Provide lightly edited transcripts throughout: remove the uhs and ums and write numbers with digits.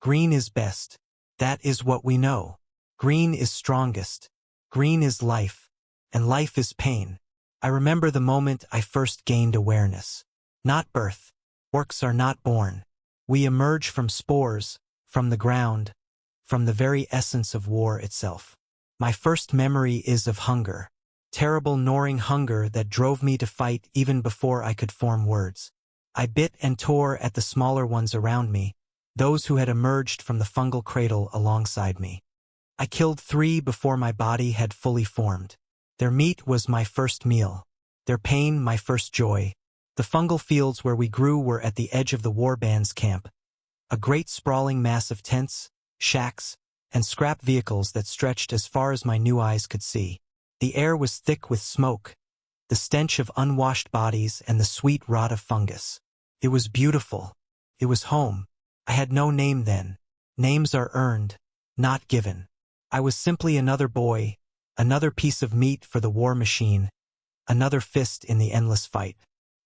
Green is best. That is what we know. Green is strongest. Green is life. And life is pain. I remember the moment I first gained awareness. Not birth. Orks are not born. We emerge from spores, from the ground, from the very essence of war itself. My first memory is of hunger. Terrible gnawing hunger that drove me to fight even before I could form words. I bit and tore at the smaller ones around me, those who had emerged from the fungal cradle alongside me. I killed 3 before my body had fully formed. Their meat was my first meal. Their pain my first joy. The fungal fields where we grew were at the edge of the warband's camp. A great sprawling mass of tents, shacks, and scrap vehicles that stretched as far as my new eyes could see. The air was thick with smoke, the stench of unwashed bodies and the sweet rot of fungus. It was beautiful. It was home. I had no name then. Names are earned, not given. I was simply another boy, another piece of meat for the war machine, another fist in the endless fight.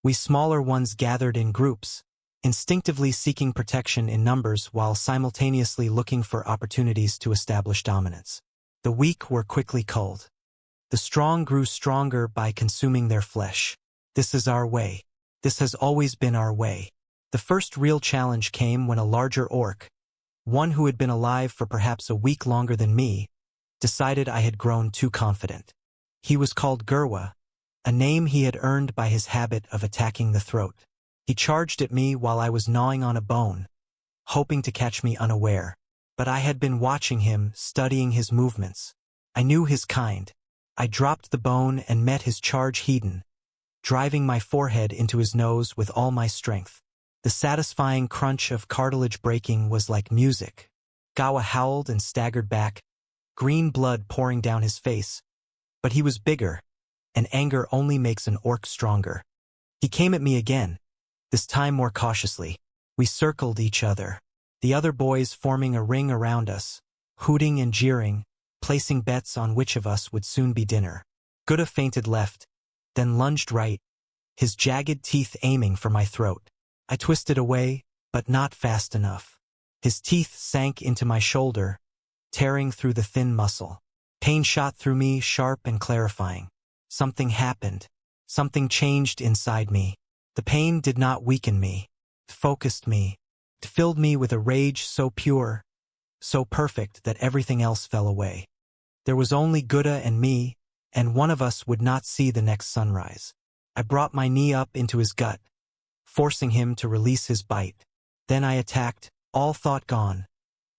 We smaller ones gathered in groups, instinctively seeking protection in numbers while simultaneously looking for opportunities to establish dominance. The weak were quickly culled. The strong grew stronger by consuming their flesh. This is our way. This has always been our way. The first real challenge came when a larger orc, one who had been alive for perhaps a week longer than me, decided I had grown too confident. He was called Gurwa, a name he had earned by his habit of attacking the throat. He charged at me while I was gnawing on a bone, hoping to catch me unaware. But I had been watching him, studying his movements. I knew his kind. I dropped the bone and met his charge heeding, driving my forehead into his nose with all my strength. The satisfying crunch of cartilage breaking was like music. Gawa howled and staggered back, green blood pouring down his face. But he was bigger, and anger only makes an orc stronger. He came at me again, this time more cautiously. We circled each other, the other boys forming a ring around us, hooting and jeering, placing bets on which of us would soon be dinner. Gouda feinted left, then lunged right, his jagged teeth aiming for my throat. I twisted away, but not fast enough. His teeth sank into my shoulder, tearing through the thin muscle. Pain shot through me, sharp and clarifying. Something happened. Something changed inside me. The pain did not weaken me. It focused me. It filled me with a rage so pure, so perfect that everything else fell away. There was only Gouda and me, and one of us would not see the next sunrise. I brought my knee up into his gut, forcing him to release his bite. Then I attacked, all thought gone.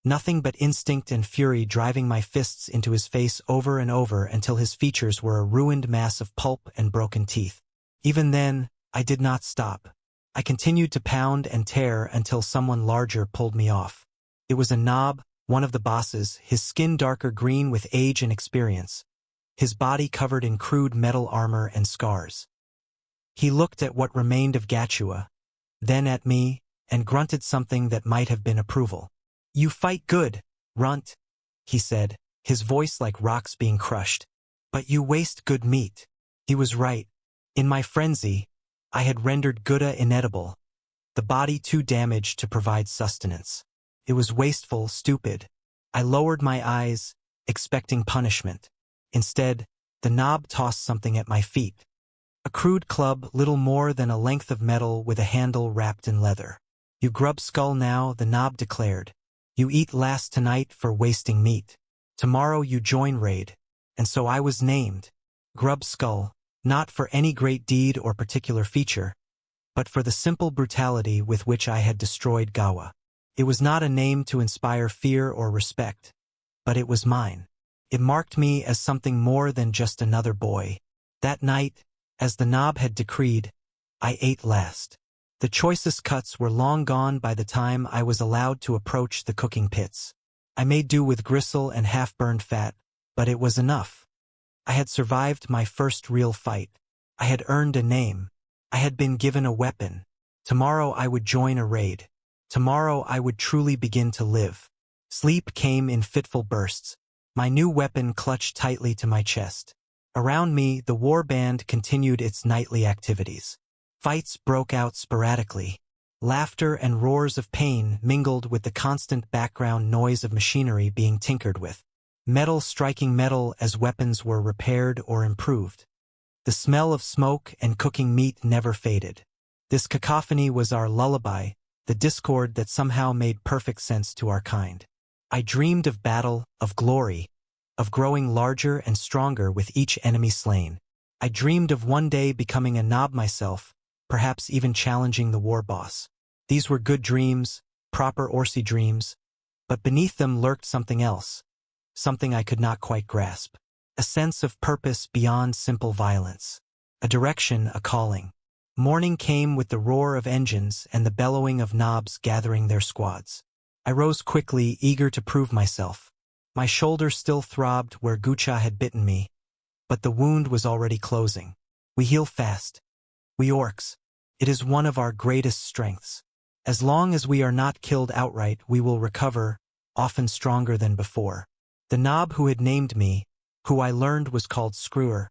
Nothing but instinct and fury driving my fists into his face over and over until his features were a ruined mass of pulp and broken teeth. Even then, I did not stop. I continued to pound and tear until someone larger pulled me off. It was a knob, one of the bosses, his skin darker green with age and experience, his body covered in crude metal armor and scars. He looked at what remained of Gachua, then at me, and grunted something that might have been approval. "You fight good, runt," he said, his voice like rocks being crushed. "But you waste good meat." He was right. In my frenzy, I had rendered Gouda inedible, the body too damaged to provide sustenance. It was wasteful, stupid. I lowered my eyes, expecting punishment. Instead, the knob tossed something at my feet. A crude club, little more than a length of metal with a handle wrapped in leather. "You grub skull now," the knob declared. "You eat last tonight for wasting meat. Tomorrow you join raid." And so I was named Grub Skull, not for any great deed or particular feature, but for the simple brutality with which I had destroyed Gawa. It was not a name to inspire fear or respect, but it was mine. It marked me as something more than just another boy. That night, as the knob had decreed, I ate last. The choicest cuts were long gone by the time I was allowed to approach the cooking pits. I made do with gristle and half-burned fat, but it was enough. I had survived my first real fight. I had earned a name. I had been given a weapon. Tomorrow I would join a raid. Tomorrow I would truly begin to live. Sleep came in fitful bursts. My new weapon clutched tightly to my chest. Around me, the war band continued its nightly activities. Fights broke out sporadically. Laughter and roars of pain mingled with the constant background noise of machinery being tinkered with. Metal striking metal as weapons were repaired or improved. The smell of smoke and cooking meat never faded. This cacophony was our lullaby, the discord that somehow made perfect sense to our kind. I dreamed of battle, of glory, of growing larger and stronger with each enemy slain. I dreamed of one day becoming a nob myself, perhaps even challenging the war boss. These were good dreams, proper Orsy dreams, but beneath them lurked something else, something I could not quite grasp. A sense of purpose beyond simple violence. A direction, a calling. Morning came with the roar of engines and the bellowing of nobs gathering their squads. I rose quickly, eager to prove myself. My shoulder still throbbed where Gucha had bitten me, but the wound was already closing. We heal fast. We Orks. It is one of our greatest strengths. As long as we are not killed outright, we will recover, often stronger than before. The nob who had named me, who I learned was called Screwer,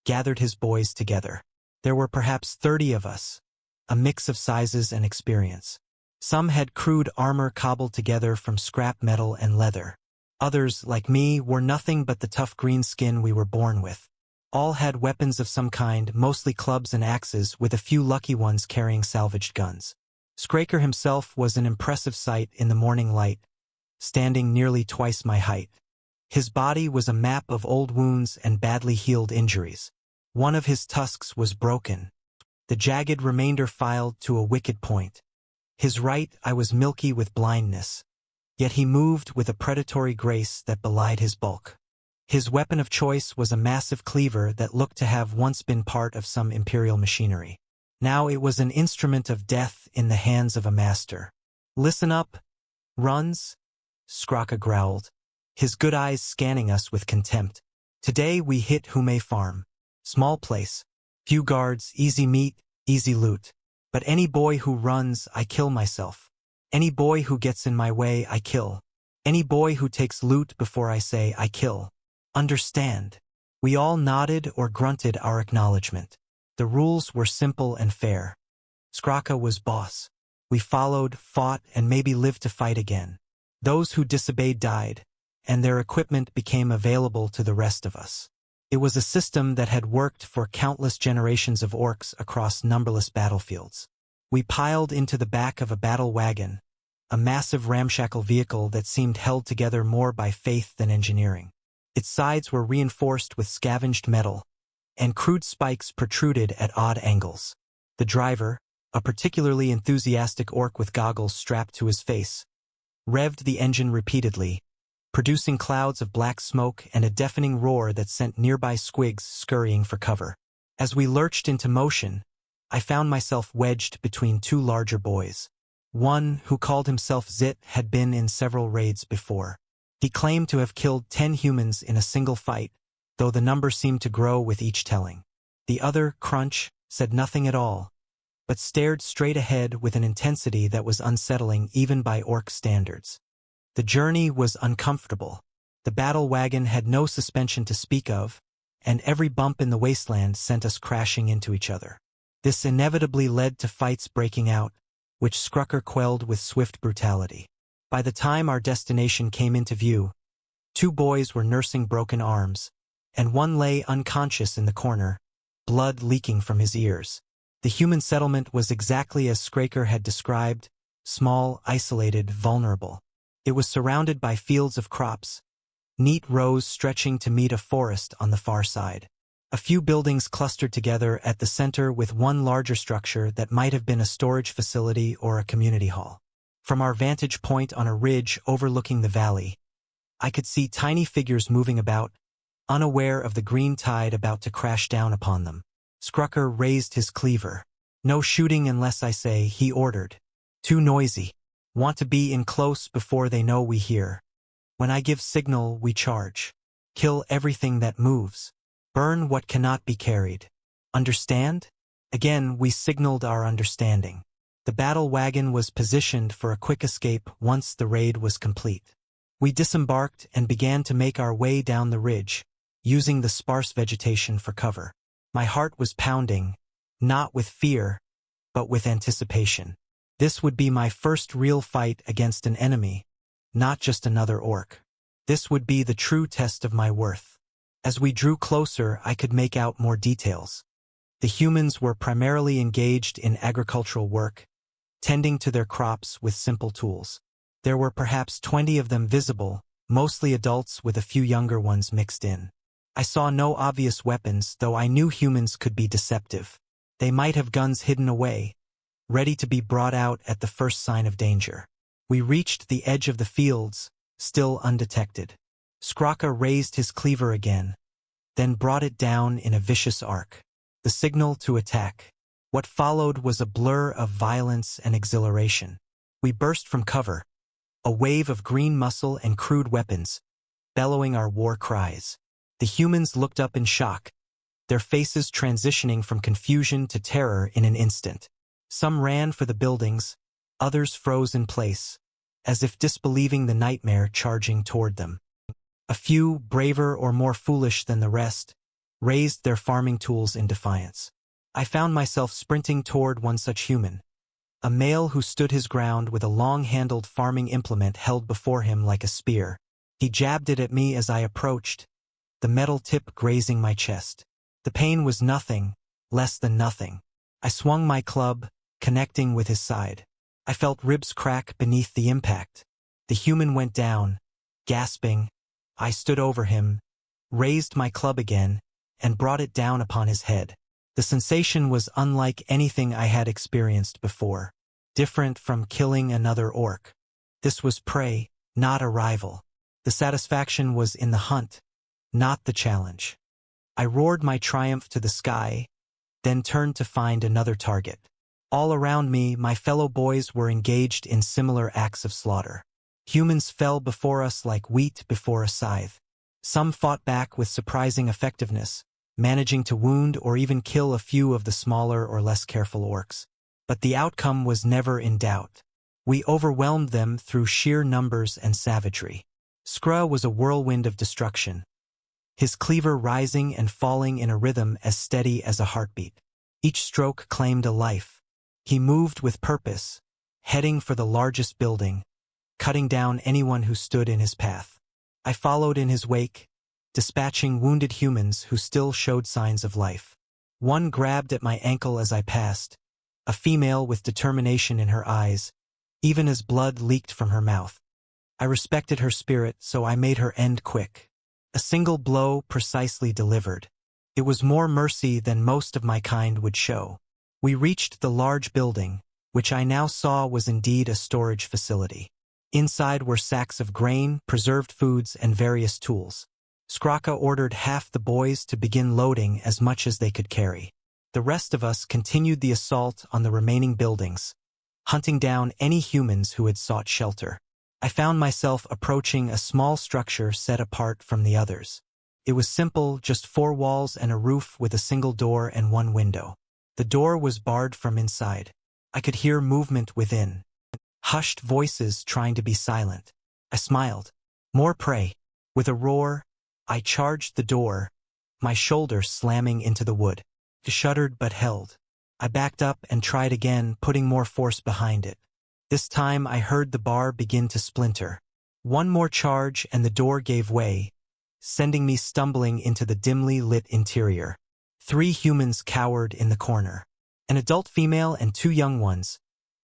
gathered his boys together. There were perhaps 30 of us, a mix of sizes and experience. Some had crude armor cobbled together from scrap metal and leather. Others, like me, were nothing but the tough green skin we were born with. All had weapons of some kind, mostly clubs and axes, with a few lucky ones carrying salvaged guns. Scraker himself was an impressive sight in the morning light, standing nearly twice my height. His body was a map of old wounds and badly healed injuries. One of his tusks was broken, the jagged remainder filed to a wicked point. His right eye was milky with blindness, yet he moved with a predatory grace that belied his bulk. His weapon of choice was a massive cleaver that looked to have once been part of some imperial machinery. Now it was an instrument of death in the hands of a master. "Listen up, runs," Skraka growled, his good eyes scanning us with contempt. "Today we hit Hume Farm. Small place, few guards, easy meat, easy loot. But any boy who runs, I kill myself. Any boy who gets in my way, I kill. Any boy who takes loot before I say, I kill. Understand?" We all nodded or grunted our acknowledgement. The rules were simple and fair. Skraka was boss. We followed, fought, and maybe lived to fight again. Those who disobeyed died, and their equipment became available to the rest of us. It was a system that had worked for countless generations of Orks across numberless battlefields. We piled into the back of a battle wagon, a massive ramshackle vehicle that seemed held together more by faith than engineering. Its sides were reinforced with scavenged metal, and crude spikes protruded at odd angles. The driver, a particularly enthusiastic Ork with goggles strapped to his face, revved the engine repeatedly, producing clouds of black smoke and a deafening roar that sent nearby squigs scurrying for cover. As we lurched into motion, I found myself wedged between two larger boys. One, who called himself Zit, had been in several raids before. He claimed to have killed 10 humans in a single fight, though the number seemed to grow with each telling. The other, Crunch, said nothing at all, but stared straight ahead with an intensity that was unsettling even by Ork standards. The journey was uncomfortable. The battle wagon had no suspension to speak of, and every bump in the wasteland sent us crashing into each other. This inevitably led to fights breaking out, which Skrucker quelled with swift brutality. By the time our destination came into view, 2 boys were nursing broken arms, and one lay unconscious in the corner, blood leaking from his ears. The human settlement was exactly as Skraker had described, small, isolated, vulnerable. It was surrounded by fields of crops, neat rows stretching to meet a forest on the far side. A few buildings clustered together at the center with one larger structure that might have been a storage facility or a community hall. From our vantage point on a ridge overlooking the valley, I could see tiny figures moving about, unaware of the green tide about to crash down upon them. Skrucker raised his cleaver. "No shooting unless I say," he ordered. "Too noisy. Want to be in close before they know we hear. When I give signal, we charge. Kill everything that moves. Burn what cannot be carried. Understand?" Again, we signaled our understanding. The battle wagon was positioned for a quick escape once the raid was complete. We disembarked and began to make our way down the ridge, using the sparse vegetation for cover. My heart was pounding, not with fear, but with anticipation. This would be my first real fight against an enemy, not just another orc. This would be the true test of my worth. As we drew closer, I could make out more details. The humans were primarily engaged in agricultural work, tending to their crops with simple tools. There were perhaps 20 of them visible, mostly adults with a few younger ones mixed in. I saw no obvious weapons, though I knew humans could be deceptive. They might have guns hidden away, ready to be brought out at the first sign of danger. We reached the edge of the fields, still undetected. Skraka raised his cleaver again, then brought it down in a vicious arc. The signal to attack. What followed was a blur of violence and exhilaration. We burst from cover, a wave of green muscle and crude weapons, bellowing our war cries. The humans looked up in shock, their faces transitioning from confusion to terror in an instant. Some ran for the buildings, others froze in place, as if disbelieving the nightmare charging toward them. A few, braver or more foolish than the rest, raised their farming tools in defiance. I found myself sprinting toward one such human, a male who stood his ground with a long-handled farming implement held before him like a spear. He jabbed it at me as I approached, the metal tip grazing my chest. The pain was nothing, less than nothing. I swung my club, connecting with his side. I felt ribs crack beneath the impact. The human went down, gasping. I stood over him, raised my club again, and brought it down upon his head. The sensation was unlike anything I had experienced before, different from killing another orc. This was prey, not a rival. The satisfaction was in the hunt, not the challenge. I roared my triumph to the sky, then turned to find another target. All around me, my fellow boys were engaged in similar acts of slaughter. Humans fell before us like wheat before a scythe. Some fought back with surprising effectiveness, managing to wound or even kill a few of the smaller or less careful orcs. But the outcome was never in doubt. We overwhelmed them through sheer numbers and savagery. Skra was a whirlwind of destruction, his cleaver rising and falling in a rhythm as steady as a heartbeat. Each stroke claimed a life. He moved with purpose, heading for the largest building, cutting down anyone who stood in his path. I followed in his wake, dispatching wounded humans who still showed signs of life. One grabbed at my ankle as I passed, a female with determination in her eyes, even as blood leaked from her mouth. I respected her spirit, so I made her end quick. A single blow precisely delivered. It was more mercy than most of my kind would show. We reached the large building, which I now saw was indeed a storage facility. Inside were sacks of grain, preserved foods, and various tools. Skraka ordered half the boys to begin loading as much as they could carry. The rest of us continued the assault on the remaining buildings, hunting down any humans who had sought shelter. I found myself approaching a small structure set apart from the others. It was simple, just 4 walls and a roof with a single door and 1 window. The door was barred from inside. I could hear movement within, hushed voices trying to be silent. I smiled. More prey. With a roar, I charged the door, my shoulder slamming into the wood. It shuddered but held. I backed up and tried again, putting more force behind it. This time I heard the bar begin to splinter. One more charge and the door gave way, sending me stumbling into the dimly lit interior. 3 humans cowered in the corner. An adult female and 2 young ones,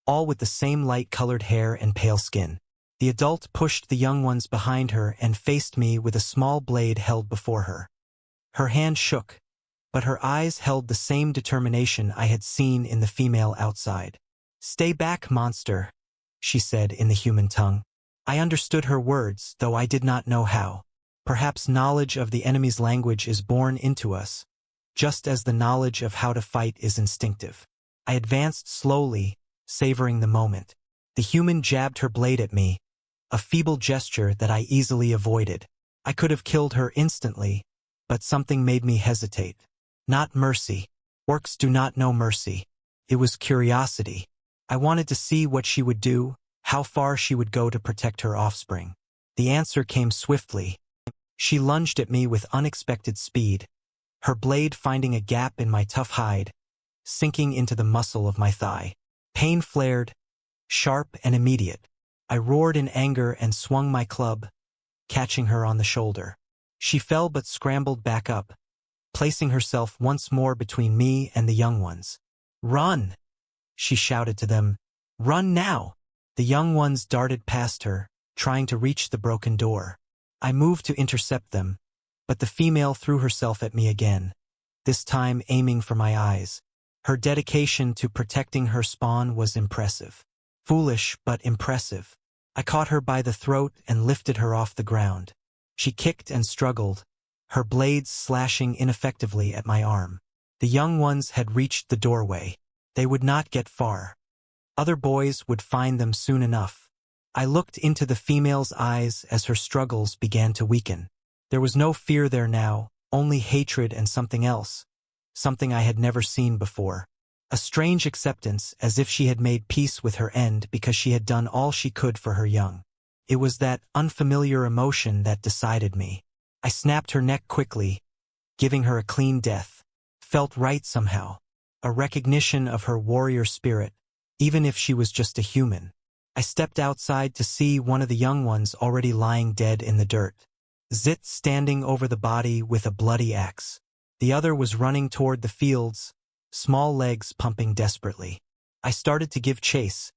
all with the same light-colored hair and pale skin. The adult pushed the young ones behind her and faced me with a small blade held before her. Her hand shook, but her eyes held the same determination I had seen in the female outside. "Stay back, monster," she said in the human tongue. I understood her words, though I did not know how. Perhaps knowledge of the enemy's language is born into us, just as the knowledge of how to fight is instinctive. I advanced slowly, savoring the moment. The human jabbed her blade at me, a feeble gesture that I easily avoided. I could have killed her instantly, but something made me hesitate. Not mercy. Orcs do not know mercy. It was curiosity. I wanted to see what she would do, how far she would go to protect her offspring. The answer came swiftly. She lunged at me with unexpected speed, her blade finding a gap in my tough hide, sinking into the muscle of my thigh. Pain flared, sharp and immediate. I roared in anger and swung my club, catching her on the shoulder. She fell but scrambled back up, placing herself once more between me and the young ones. "Run!" she shouted to them. "Run now!" The young ones darted past her, trying to reach the broken door. I moved to intercept them, but the female threw herself at me again, this time aiming for my eyes. Her dedication to protecting her spawn was impressive. Foolish, but impressive. I caught her by the throat and lifted her off the ground. She kicked and struggled, her blades slashing ineffectively at my arm. The young ones had reached the doorway. They would not get far. Other boys would find them soon enough. I looked into the female's eyes as her struggles began to weaken. There was no fear there now, only hatred and something else. Something I had never seen before. A strange acceptance, as if she had made peace with her end because she had done all she could for her young. It was that unfamiliar emotion that decided me. I snapped her neck quickly, giving her a clean death. Felt right somehow. A recognition of her warrior spirit, even if she was just a human. I stepped outside to see one of the young ones already lying dead in the dirt. Zit standing over the body with a bloody axe. The other was running toward the fields, small legs pumping desperately. I started to give chase,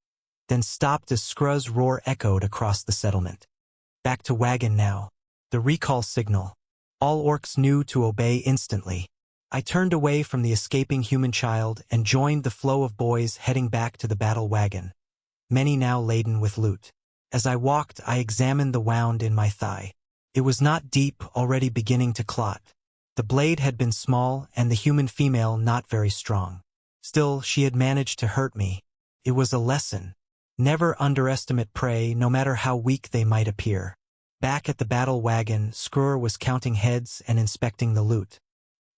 then stopped as Skru's roar echoed across the settlement. Back to wagon now. The recall signal. All orcs knew to obey instantly. I turned away from the escaping human child and joined the flow of boys heading back to the battle wagon, many now laden with loot. As I walked, I examined the wound in my thigh. It was not deep, already beginning to clot. The blade had been small and the human female not very strong. Still, she had managed to hurt me. It was a lesson. Never underestimate prey, no matter how weak they might appear. Back at the battle wagon, Skru was counting heads and inspecting the loot.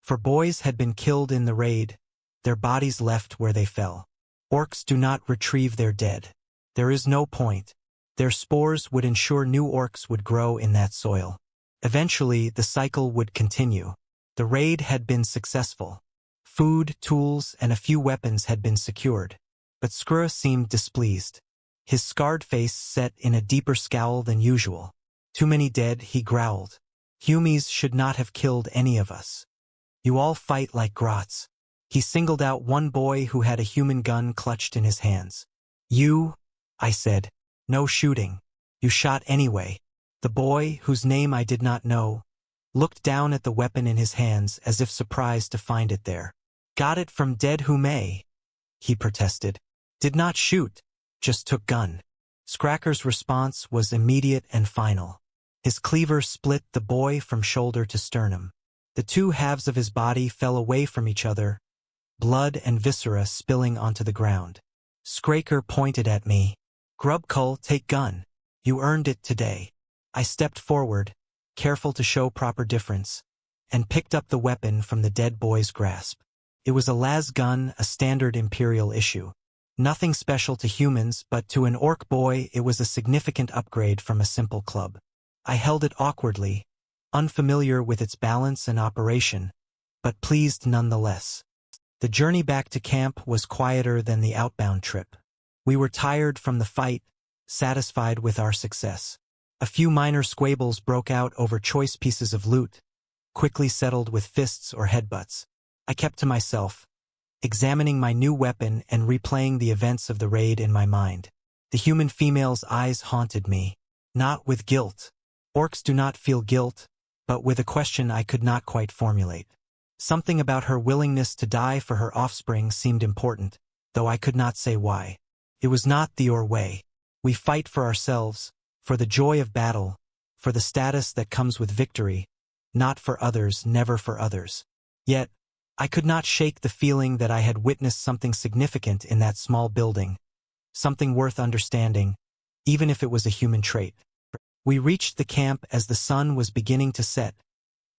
4 boys had been killed in the raid, their bodies left where they fell. Orcs do not retrieve their dead. There is no point. Their spores would ensure new orcs would grow in that soil. Eventually, the cycle would continue. The raid had been successful. Food, tools, and a few weapons had been secured. But Skru seemed displeased. His scarred face set in a deeper scowl than usual. "Too many dead," he growled. "Humies should not have killed any of us. You all fight like grots." He singled out one boy who had a human gun clutched in his hands. "You," I said. "No shooting. You shot anyway." The boy, whose name I did not know, looked down at the weapon in his hands as if surprised to find it there. "Got it from dead who may," he protested. "Did not shoot, just took gun." Skracker's response was immediate and final. His cleaver split the boy from shoulder to sternum. The 2 halves of his body fell away from each other, blood and viscera spilling onto the ground. Skraker pointed at me. "Grubkull, take gun. You earned it today." I stepped forward, careful to show proper difference, and picked up the weapon from the dead boy's grasp. It was a las gun, a standard Imperial issue. Nothing special to humans, but to an orc boy it was a significant upgrade from a simple club. I held it awkwardly, unfamiliar with its balance and operation, but pleased nonetheless. The journey back to camp was quieter than the outbound trip. We were tired from the fight, satisfied with our success. A few minor squabbles broke out over choice pieces of loot, quickly settled with fists or headbutts. I kept to myself, examining my new weapon and replaying the events of the raid in my mind. The human female's eyes haunted me, not with guilt. Orcs do not feel guilt, but with a question I could not quite formulate. Something about her willingness to die for her offspring seemed important, though I could not say why. It was not the Orc way. We fight for ourselves, for the joy of battle, for the status that comes with victory, not for others, never for others. Yet, I could not shake the feeling that I had witnessed something significant in that small building, something worth understanding, even if it was a human trait. We reached the camp as the sun was beginning to set,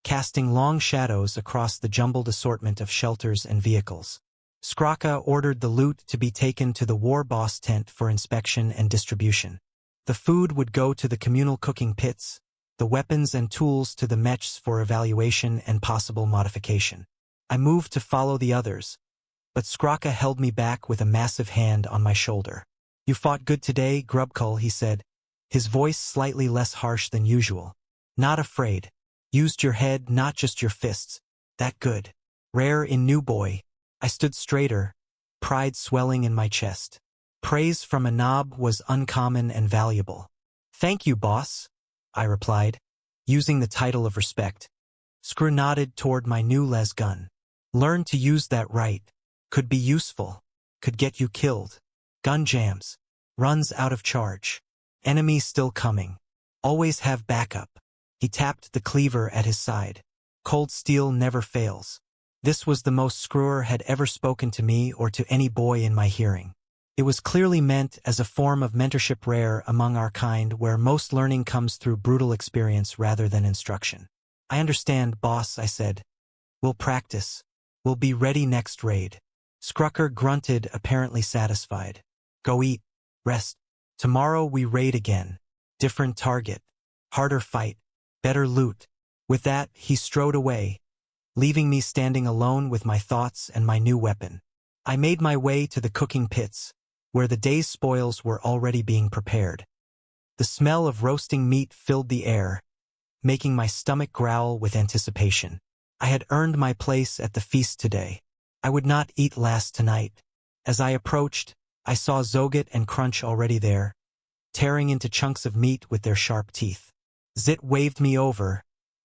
casting long shadows across the jumbled assortment of shelters and vehicles. Skraka ordered the loot to be taken to the war boss tent for inspection and distribution. The food would go to the communal cooking pits, the weapons and tools to the mechs for evaluation and possible modification. I moved to follow the others, but Skraka held me back with a massive hand on my shoulder. You fought good today, Grubkull, he said, his voice slightly less harsh than usual. Not afraid. Used your head, not just your fists. That good. Rare in new boy. I stood straighter, pride swelling in my chest. Praise from a knob was uncommon and valuable. Thank you, boss, I replied, using the title of respect. Screw nodded toward my new les gun. Learn to use that right. Could be useful. Could get you killed. Gun jams. Runs out of charge. Enemy still coming. Always have backup. He tapped the cleaver at his side. Cold steel never fails. This was the most Screwer had ever spoken to me or to any boy in my hearing. It was clearly meant as a form of mentorship, rare among our kind, where most learning comes through brutal experience rather than instruction. I understand, boss, I said. We'll practice. We'll be ready next raid. Scrucker grunted, apparently satisfied. Go eat. Rest. Tomorrow we raid again. Different target. Harder fight. Better loot. With that, he strode away, leaving me standing alone with my thoughts and my new weapon. I made my way to the cooking pits, where the day's spoils were already being prepared. The smell of roasting meat filled the air, making my stomach growl with anticipation. I had earned my place at the feast today. I would not eat last tonight. As I approached, I saw Zoget and Crunch already there, tearing into chunks of meat with their sharp teeth. Zit waved me over,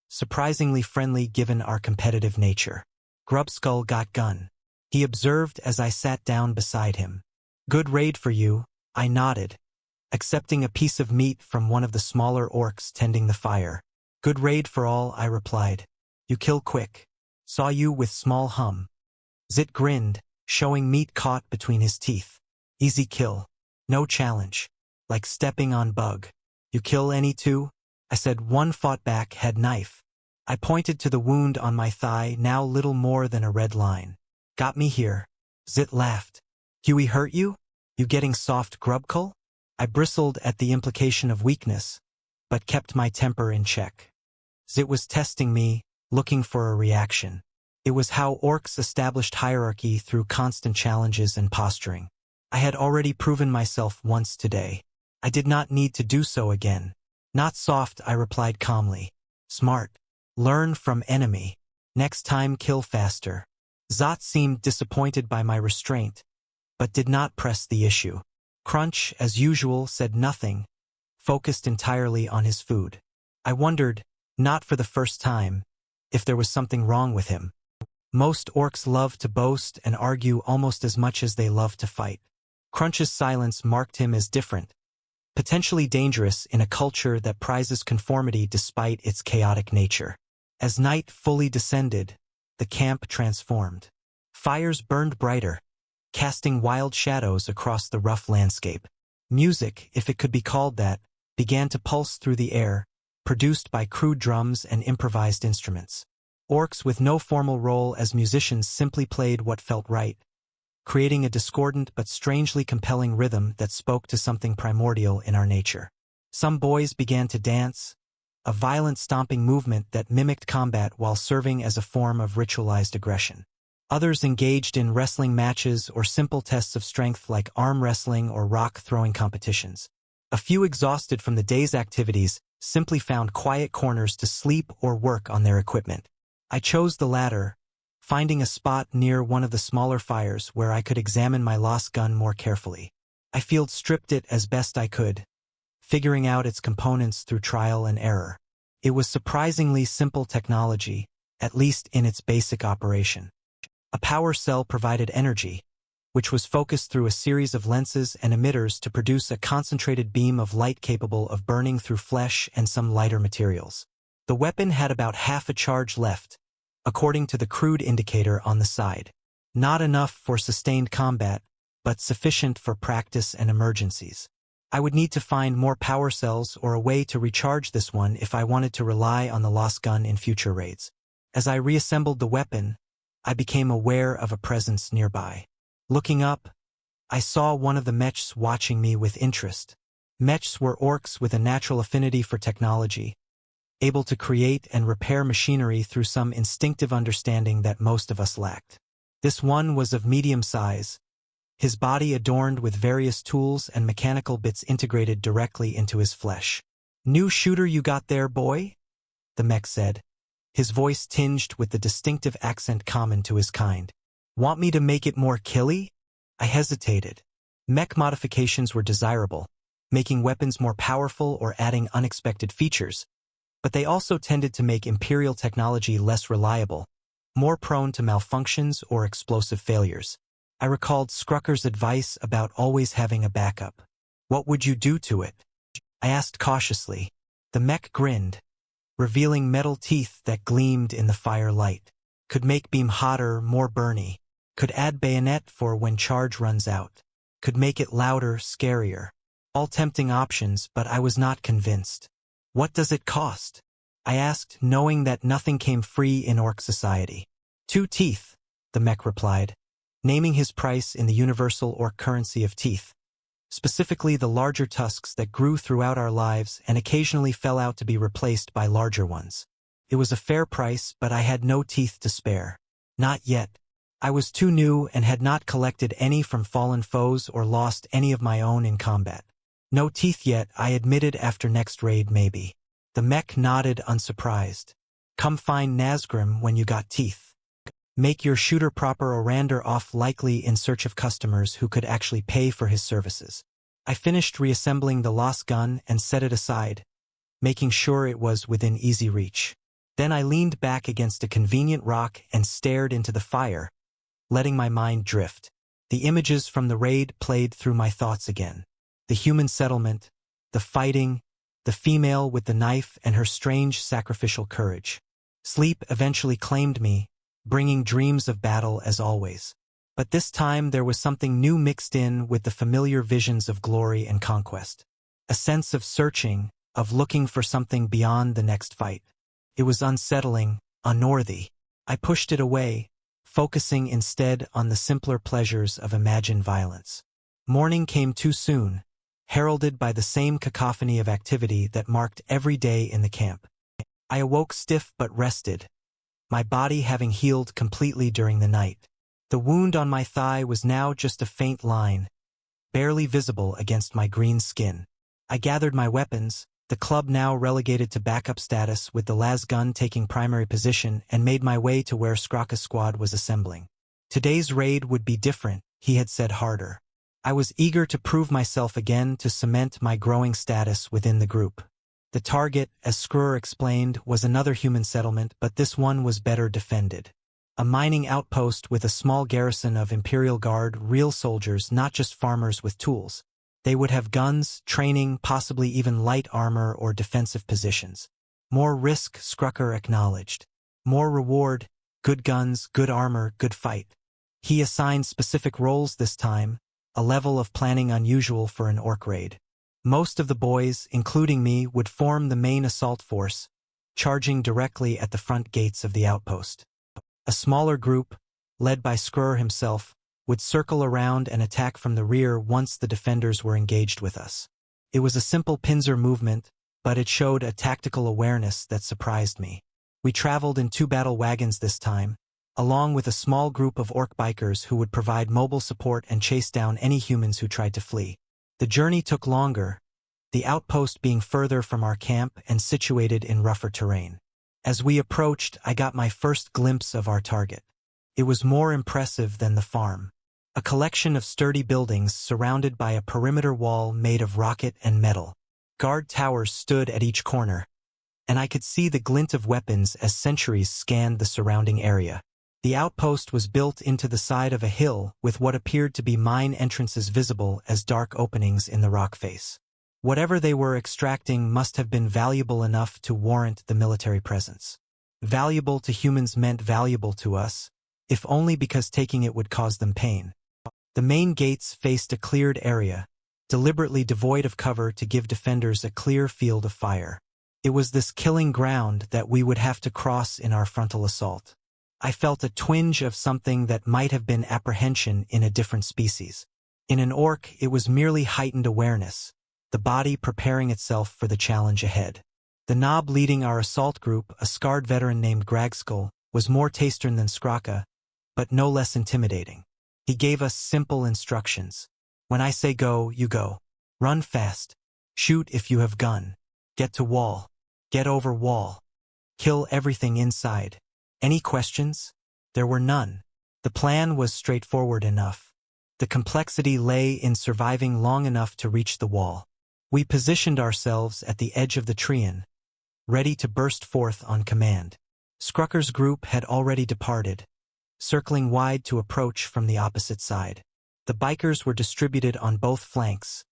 surprisingly friendly given our competitive nature. Grubskull got gun. He observed as I sat down beside him. Good raid for you, I nodded, accepting a piece of meat from one of the smaller orcs tending the fire. Good raid for all, I replied. You kill quick. Saw you with small hum. Zit grinned, showing meat caught between his teeth. Easy kill. No challenge. Like stepping on bug. You kill any two? I said. One fought back, had knife. I pointed to the wound on my thigh, now little more than a red line. Got me here. Zit laughed. Huey hurt you? You getting soft, Grubkull? I bristled at the implication of weakness, but kept my temper in check. Zit was testing me, looking for a reaction. It was how orcs established hierarchy through constant challenges and posturing. I had already proven myself once today. I did not need to do so again. Not soft, I replied calmly. Smart. Learn from enemy. Next time kill faster. Zot seemed disappointed by my restraint, but did not press the issue. Crunch, as usual, said nothing, focused entirely on his food. I wondered, not for the first time, if there was something wrong with him. Most orcs love to boast and argue almost as much as they love to fight. Crunch's silence marked him as different, potentially dangerous in a culture that prizes conformity despite its chaotic nature. As night fully descended, the camp transformed. Fires burned brighter, casting wild shadows across the rough landscape. Music, if it could be called that, began to pulse through the air, produced by crude drums and improvised instruments. Orcs with no formal role as musicians simply played what felt right, creating a discordant but strangely compelling rhythm that spoke to something primordial in our nature. Some boys began to dance, a violent stomping movement that mimicked combat while serving as a form of ritualized aggression. Others engaged in wrestling matches or simple tests of strength like arm wrestling or rock-throwing competitions. A few, exhausted from the day's activities, simply found quiet corners to sleep or work on their equipment. I chose the latter, finding a spot near one of the smaller fires where I could examine my lost gun more carefully. I field stripped it as best I could, figuring out its components through trial and error. It was surprisingly simple technology, at least in its basic operation. A power cell provided energy, which was focused through a series of lenses and emitters to produce a concentrated beam of light capable of burning through flesh and some lighter materials. The weapon had about half a charge left, according to the crude indicator on the side. Not enough for sustained combat, but sufficient for practice and emergencies. I would need to find more power cells or a way to recharge this one if I wanted to rely on the lost gun in future raids. As I reassembled the weapon, I became aware of a presence nearby. Looking up, I saw one of the mechs watching me with interest. Mechs were orcs with a natural affinity for technology, able to create and repair machinery through some instinctive understanding that most of us lacked. This one was of medium size, his body adorned with various tools and mechanical bits integrated directly into his flesh. "New shooter you got there, boy?" the mech said, his voice tinged with the distinctive accent common to his kind. "Want me to make it more killy?" I hesitated. Mech modifications were desirable, making weapons more powerful or adding unexpected features, but they also tended to make Imperial technology less reliable, more prone to malfunctions or explosive failures. I recalled Skrucker's advice about always having a backup. "What would you do to it?" I asked cautiously. The mech grinned, revealing metal teeth that gleamed in the firelight. "Could make beam hotter, more burny. Could add bayonet for when charge runs out. Could make it louder, scarier." All tempting options, but I was not convinced. "What does it cost?" I asked, knowing that nothing came free in Ork society. 2 teeth, the mech replied, naming his price in the universal Ork currency of teeth, specifically the larger tusks that grew throughout our lives and occasionally fell out to be replaced by larger ones. It was a fair price, but I had no teeth to spare. Not yet. I was too new and had not collected any from fallen foes or lost any of my own in combat. "No teeth yet," I admitted. "After next raid, maybe." The mech nodded, unsurprised. "Come find Nazgrim when you got teeth. Make your shooter proper Orander off, likely in search of customers who could actually pay for his services." I finished reassembling the lost gun and set it aside, making sure it was within easy reach. Then I leaned back against a convenient rock and stared into the fire, letting my mind drift. The images from the raid played through my thoughts again. The human settlement, the fighting, the female with the knife and her strange sacrificial courage. Sleep eventually claimed me, bringing dreams of battle as always. But this time there was something new mixed in with the familiar visions of glory and conquest. A sense of searching, of looking for something beyond the next fight. It was unsettling, unworthy. I pushed it away, focusing instead on the simpler pleasures of imagined violence. Morning came too soon, heralded by the same cacophony of activity that marked every day in the camp. I awoke stiff but rested, my body having healed completely during the night. The wound on my thigh was now just a faint line, barely visible against my green skin. I gathered my weapons, the club now relegated to backup status with the las gun taking primary position, and made my way to where Skrucker's squad was assembling. Today's raid would be different, he had said harder. I was eager to prove myself again, to cement my growing status within the group. The target, as Skruer explained, was another human settlement, but this one was better defended. A mining outpost with a small garrison of Imperial Guard, real soldiers, not just farmers with tools. They would have guns, training, possibly even light armor or defensive positions. More risk, Skrucker acknowledged. More reward, good guns, good armor, good fight. He assigned specific roles this time, a level of planning unusual for an Ork raid. Most of the boys, including me, would form the main assault force, charging directly at the front gates of the outpost. A smaller group, led by Skruer himself, would circle around and attack from the rear once the defenders were engaged with us. It was a simple pincer movement, but it showed a tactical awareness that surprised me. We traveled in 2 battle wagons this time, along with a small group of Ork bikers who would provide mobile support and chase down any humans who tried to flee. The journey took longer, the outpost being further from our camp and situated in rougher terrain. As we approached, I got my first glimpse of our target. It was more impressive than the farm. A collection of sturdy buildings surrounded by a perimeter wall made of rocket and metal. Guard towers stood at each corner, and I could see the glint of weapons as sentries scanned the surrounding area. The outpost was built into the side of a hill with what appeared to be mine entrances visible as dark openings in the rock face. Whatever they were extracting must have been valuable enough to warrant the military presence. Valuable to humans meant valuable to us, if only because taking it would cause them pain. The main gates faced a cleared area, deliberately devoid of cover to give defenders a clear field of fire. It was this killing ground that we would have to cross in our frontal assault. I felt a twinge of something that might have been apprehension in a different species. In an Ork, it was merely heightened awareness, the body preparing itself for the challenge ahead. The knob leading our assault group, a scarred veteran named Gragskull, was more taciturn than Skrucka, but no less intimidating. He gave us simple instructions. When I say go, you go. Run fast. Shoot if you have gun. Get to wall. Get over wall. Kill everything inside. Any questions? There were none. The plan was straightforward enough. The complexity lay in surviving long enough to reach the wall. We positioned ourselves at the edge of the Treant, ready to burst forth on command. Skrucker's group had already departed, circling wide to approach from the opposite side. The bikers were distributed on both flanks,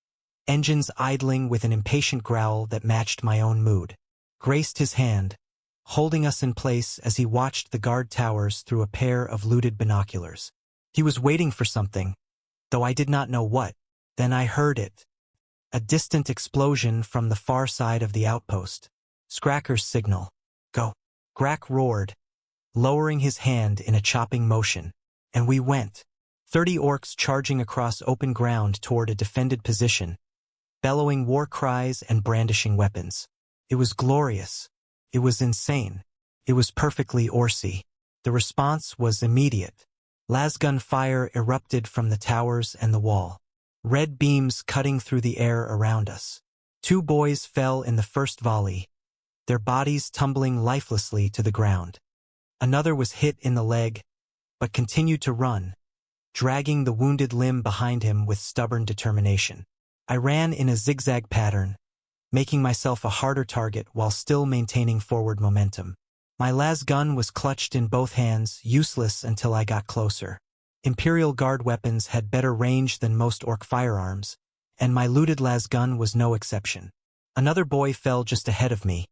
engines idling with an impatient growl that matched my own mood. Graced his hand, holding us in place as he watched the guard towers through a pair of looted binoculars. He was waiting for something, though I did not know what. Then I heard it. A distant explosion from the far side of the outpost. Skracker's signal. Go. Grak roared, lowering his hand in a chopping motion. And we went. 30 orcs charging across open ground toward a defended position, bellowing war cries and brandishing weapons. It was glorious. It was insane. It was perfectly Orsy. The response was immediate. Lasgun fire erupted from the towers and the wall, red beams cutting through the air around us. 2 boys fell in the first volley, their bodies tumbling lifelessly to the ground. Another was hit in the leg, but continued to run, dragging the wounded limb behind him with stubborn determination. I ran in a zigzag pattern, making myself a harder target while still maintaining forward momentum. My lasgun was clutched in both hands, useless until I got closer. Imperial Guard weapons had better range than most Ork firearms, and my looted lasgun was no exception. Another boy fell just ahead of me,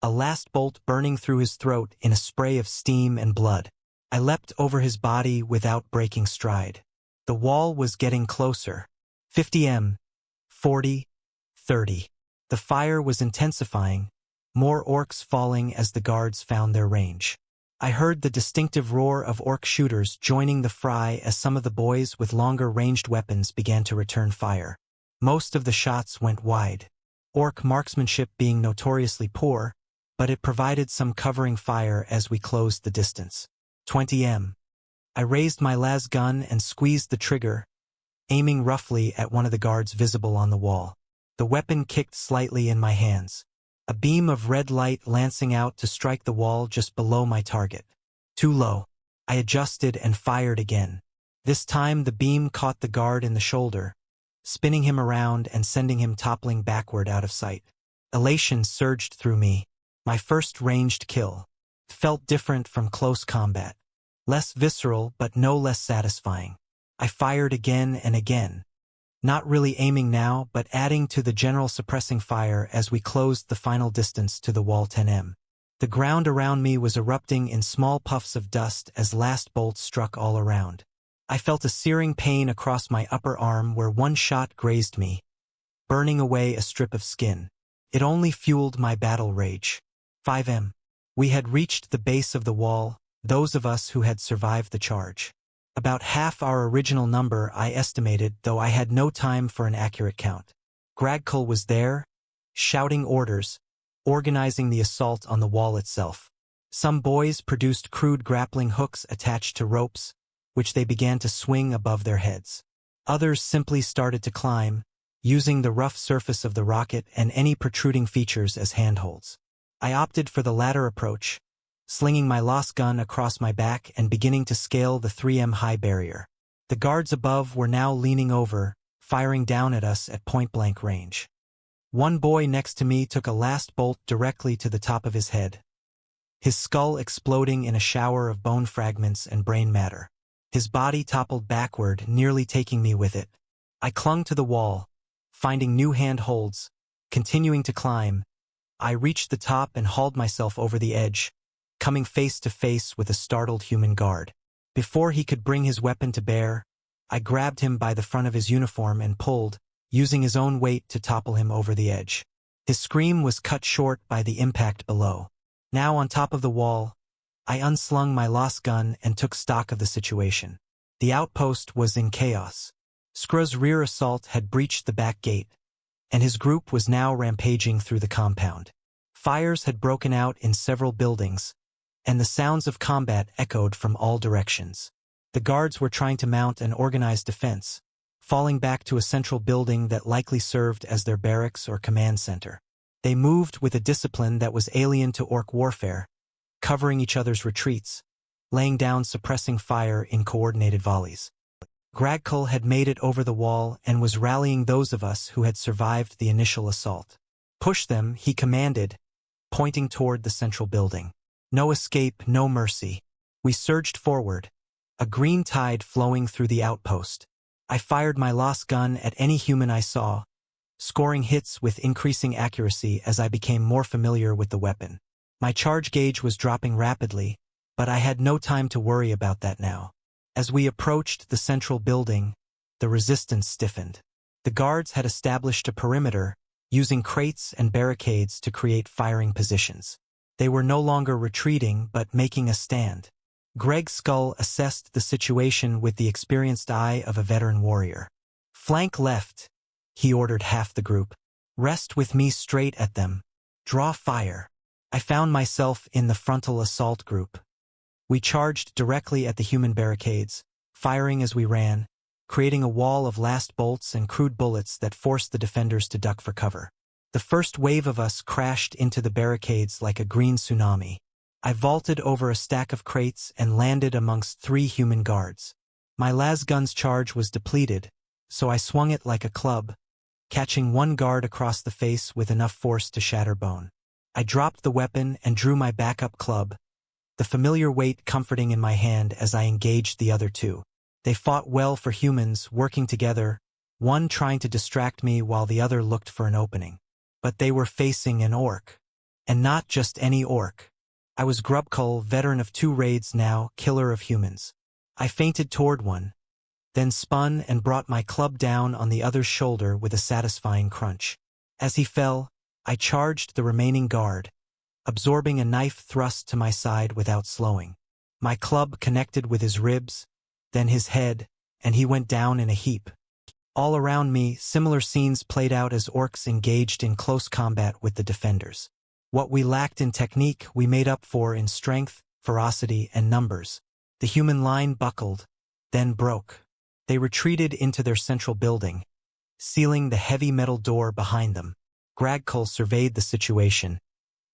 a last bolt burning through his throat in a spray of steam and blood. I leapt over his body without breaking stride. The wall was getting closer. 50 m, 40, 30. The fire was intensifying, more orcs falling as the guards found their range. I heard the distinctive roar of orc shooters joining the fray as some of the boys with longer ranged weapons began to return fire. Most of the shots went wide, orc marksmanship being notoriously poor, but it provided some covering fire as we closed the distance. 20 m. I raised my lasgun and squeezed the trigger, aiming roughly at one of the guards visible on the wall. The weapon kicked slightly in my hands, a beam of red light lancing out to strike the wall just below my target. Too low. I adjusted and fired again. This time the beam caught the guard in the shoulder, spinning him around and sending him toppling backward out of sight. Elation surged through me. My first ranged kill. Felt different from close combat. Less visceral but no less satisfying. I fired again and again, not really aiming now but adding to the general suppressing fire as we closed the final distance to the wall. 10 m. The ground around me was erupting in small puffs of dust as last bolts struck all around. I felt a searing pain across my upper arm where one shot grazed me, burning away a strip of skin. It only fueled my battle rage. 5 m. We had reached the base of the wall, those of us who had survived the charge. About half our original number I estimated, though I had no time for an accurate count. Gragkul was there, shouting orders, organizing the assault on the wall itself. Some boys produced crude grappling hooks attached to ropes, which they began to swing above their heads. Others simply started to climb, using the rough surface of the rocket and any protruding features as handholds. I opted for the latter approach, slinging my lasgun across my back and beginning to scale the 3 m high barrier. The guards above were now leaning over, firing down at us at point-blank range. One boy next to me took a last bolt directly to the top of his head, his skull exploding in a shower of bone fragments and brain matter. His body toppled backward, nearly taking me with it. I clung to the wall, finding new handholds, continuing to climb. I reached the top and hauled myself over the edge, coming face to face with a startled human guard. Before he could bring his weapon to bear, I grabbed him by the front of his uniform and pulled, using his own weight to topple him over the edge. His scream was cut short by the impact below. Now on top of the wall, I unslung my lasgun and took stock of the situation. The outpost was in chaos. Skru's rear assault had breached the back gate, and his group was now rampaging through the compound. Fires had broken out in several buildings, and the sounds of combat echoed from all directions. The guards were trying to mount an organized defense, falling back to a central building that likely served as their barracks or command center. They moved with a discipline that was alien to Ork warfare, covering each other's retreats, laying down suppressing fire in coordinated volleys. WAAAGH had made it over the wall and was rallying those of us who had survived the initial assault. "Push them," he commanded, pointing toward the central building. No escape, no mercy. We surged forward, a green tide flowing through the outpost. I fired my lost gun at any human I saw, scoring hits with increasing accuracy as I became more familiar with the weapon. My charge gauge was dropping rapidly, but I had no time to worry about that now. As we approached the central building, the resistance stiffened. The guards had established a perimeter, using crates and barricades to create firing positions. They were no longer retreating but making a stand. Greg Skull assessed the situation with the experienced eye of a veteran warrior. "Flank left," he ordered half the group. "Rest with me straight at them. Draw fire." I found myself in the frontal assault group. We charged directly at the human barricades, firing as we ran, creating a wall of last bolts and crude bullets that forced the defenders to duck for cover. The first wave of us crashed into the barricades like a green tsunami. I vaulted over a stack of crates and landed amongst 3 human guards. My lasgun's charge was depleted, so I swung it like a club, catching one guard across the face with enough force to shatter bone. I dropped the weapon and drew my backup club, the familiar weight comforting in my hand as I engaged the other 2. They fought well for humans, working together, one trying to distract me while the other looked for an opening. But they were facing an orc. And not just any orc. I was Grubkull, veteran of 2 raids now, killer of humans. I feinted toward one, then spun and brought my club down on the other's shoulder with a satisfying crunch. As he fell, I charged the remaining guard, absorbing a knife thrust to my side without slowing. My club connected with his ribs, then his head, and he went down in a heap. All around me, similar scenes played out as orcs engaged in close combat with the defenders. What we lacked in technique, we made up for in strength, ferocity, and numbers. The human line buckled, then broke. They retreated into their central building, sealing the heavy metal door behind them. WAAAGH surveyed the situation,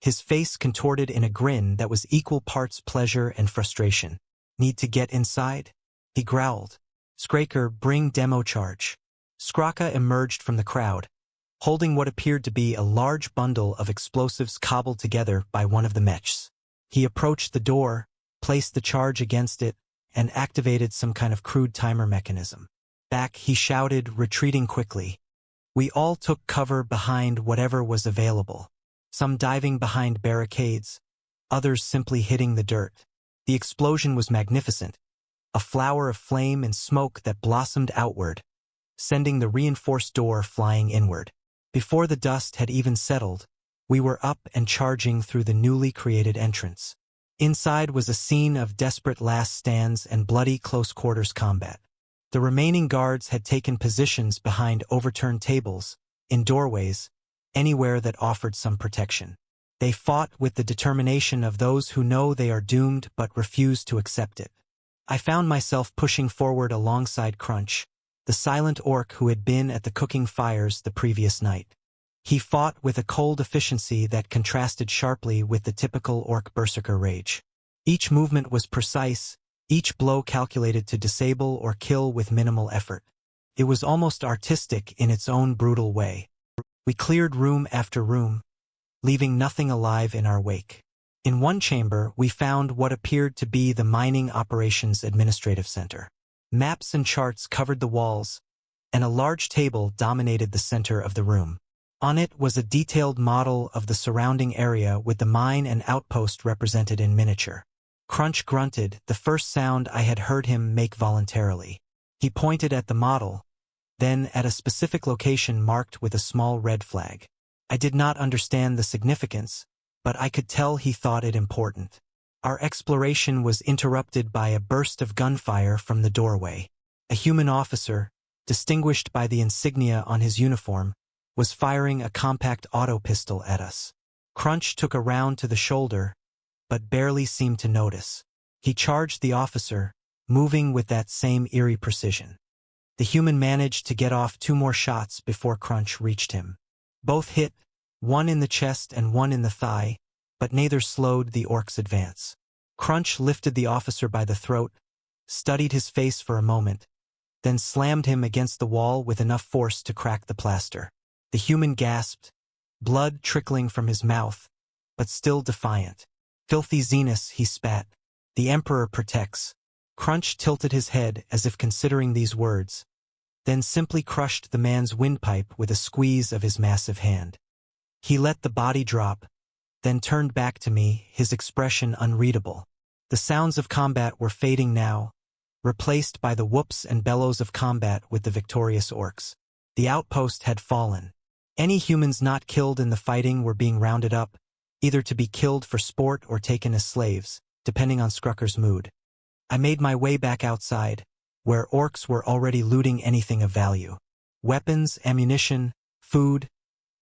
his face contorted in a grin that was equal parts pleasure and frustration. "Need to get inside?" he growled. "Skraker, bring demo charge." Skraka emerged from the crowd, holding what appeared to be a large bundle of explosives cobbled together by one of the mechs. He approached the door, placed the charge against it, and activated some kind of crude timer mechanism. "Back," he shouted, retreating quickly. We all took cover behind whatever was available, some diving behind barricades, others simply hitting the dirt. The explosion was magnificent, a flower of flame and smoke that blossomed outward, sending the reinforced door flying inward. Before the dust had even settled, we were up and charging through the newly created entrance. Inside was a scene of desperate last stands and bloody close-quarters combat. The remaining guards had taken positions behind overturned tables, in doorways, anywhere that offered some protection. They fought with the determination of those who know they are doomed but refuse to accept it. I found myself pushing forward alongside Crunch, the silent orc who had been at the cooking fires the previous night. He fought with a cold efficiency that contrasted sharply with the typical orc berserker rage. Each movement was precise, each blow calculated to disable or kill with minimal effort. It was almost artistic in its own brutal way. We cleared room after room, leaving nothing alive in our wake. In one chamber, we found what appeared to be the Mining Operations Administrative Center. Maps and charts covered the walls, and a large table dominated the center of the room. On it was a detailed model of the surrounding area with the mine and outpost represented in miniature. Crunch grunted, the first sound I had heard him make voluntarily. He pointed at the model, then at a specific location marked with a small red flag. I did not understand the significance, but I could tell he thought it important. Our exploration was interrupted by a burst of gunfire from the doorway. A human officer, distinguished by the insignia on his uniform, was firing a compact auto pistol at us. Crunch took a round to the shoulder, but barely seemed to notice. He charged the officer, moving with that same eerie precision. The human managed to get off 2 more shots before Crunch reached him. Both hit, one in the chest and one in the thigh, but neither slowed the Ork's advance. Crunch lifted the officer by the throat, studied his face for a moment, then slammed him against the wall with enough force to crack the plaster. The human gasped, blood trickling from his mouth, but still defiant. "Filthy Xenos," he spat. "The Emperor protects." Crunch tilted his head as if considering these words, then simply crushed the man's windpipe with a squeeze of his massive hand. He let the body drop, then turned back to me, his expression unreadable. The sounds of combat were fading now, replaced by the whoops and bellows of combat with the victorious Orks. The outpost had fallen. Any humans not killed in the fighting were being rounded up, either to be killed for sport or taken as slaves, depending on Skrucker's mood. I made my way back outside, where Orks were already looting anything of value. Weapons, ammunition, food,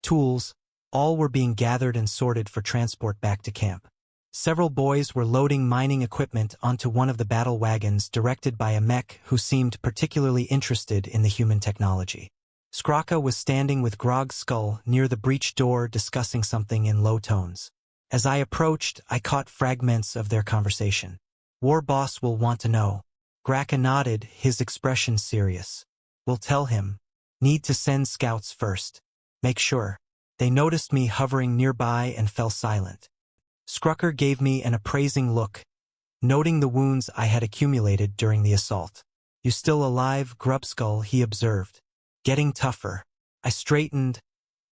tools, all were being gathered and sorted for transport back to camp. Several boys were loading mining equipment onto one of the battle wagons directed by a mech who seemed particularly interested in the human technology. Skrucka was standing with Grog's skull near the breech door discussing something in low tones. As I approached, I caught fragments of their conversation. "War boss will want to know." Graka nodded, his expression serious. "We'll tell him. Need to send scouts first. Make sure." They noticed me hovering nearby and fell silent. Skrucker gave me an appraising look, noting the wounds I had accumulated during the assault. "You still alive, Grubskull?" he observed. "Getting tougher." I straightened,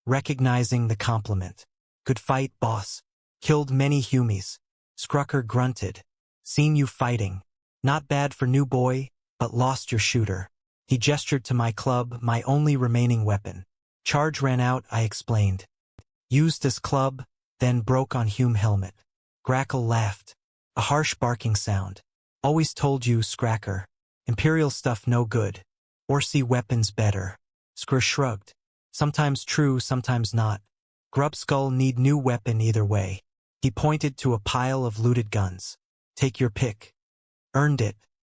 recognizing the compliment. "Good fight, boss. Killed many humies." Skrucker grunted. "Seen you fighting. Not bad for new boy, but lost your shooter." He gestured to my club, my only remaining weapon. "Charge ran out," I explained. "Used as club, then broke on Hume helmet." Grackle laughed. A harsh barking sound. "Always told you, Scracker. Imperial stuff no good. Orsi weapons better." Skr shrugged. "Sometimes true, sometimes not. Grubskull need new weapon either way." He pointed to a pile of looted guns. "Take your pick." "Earned it."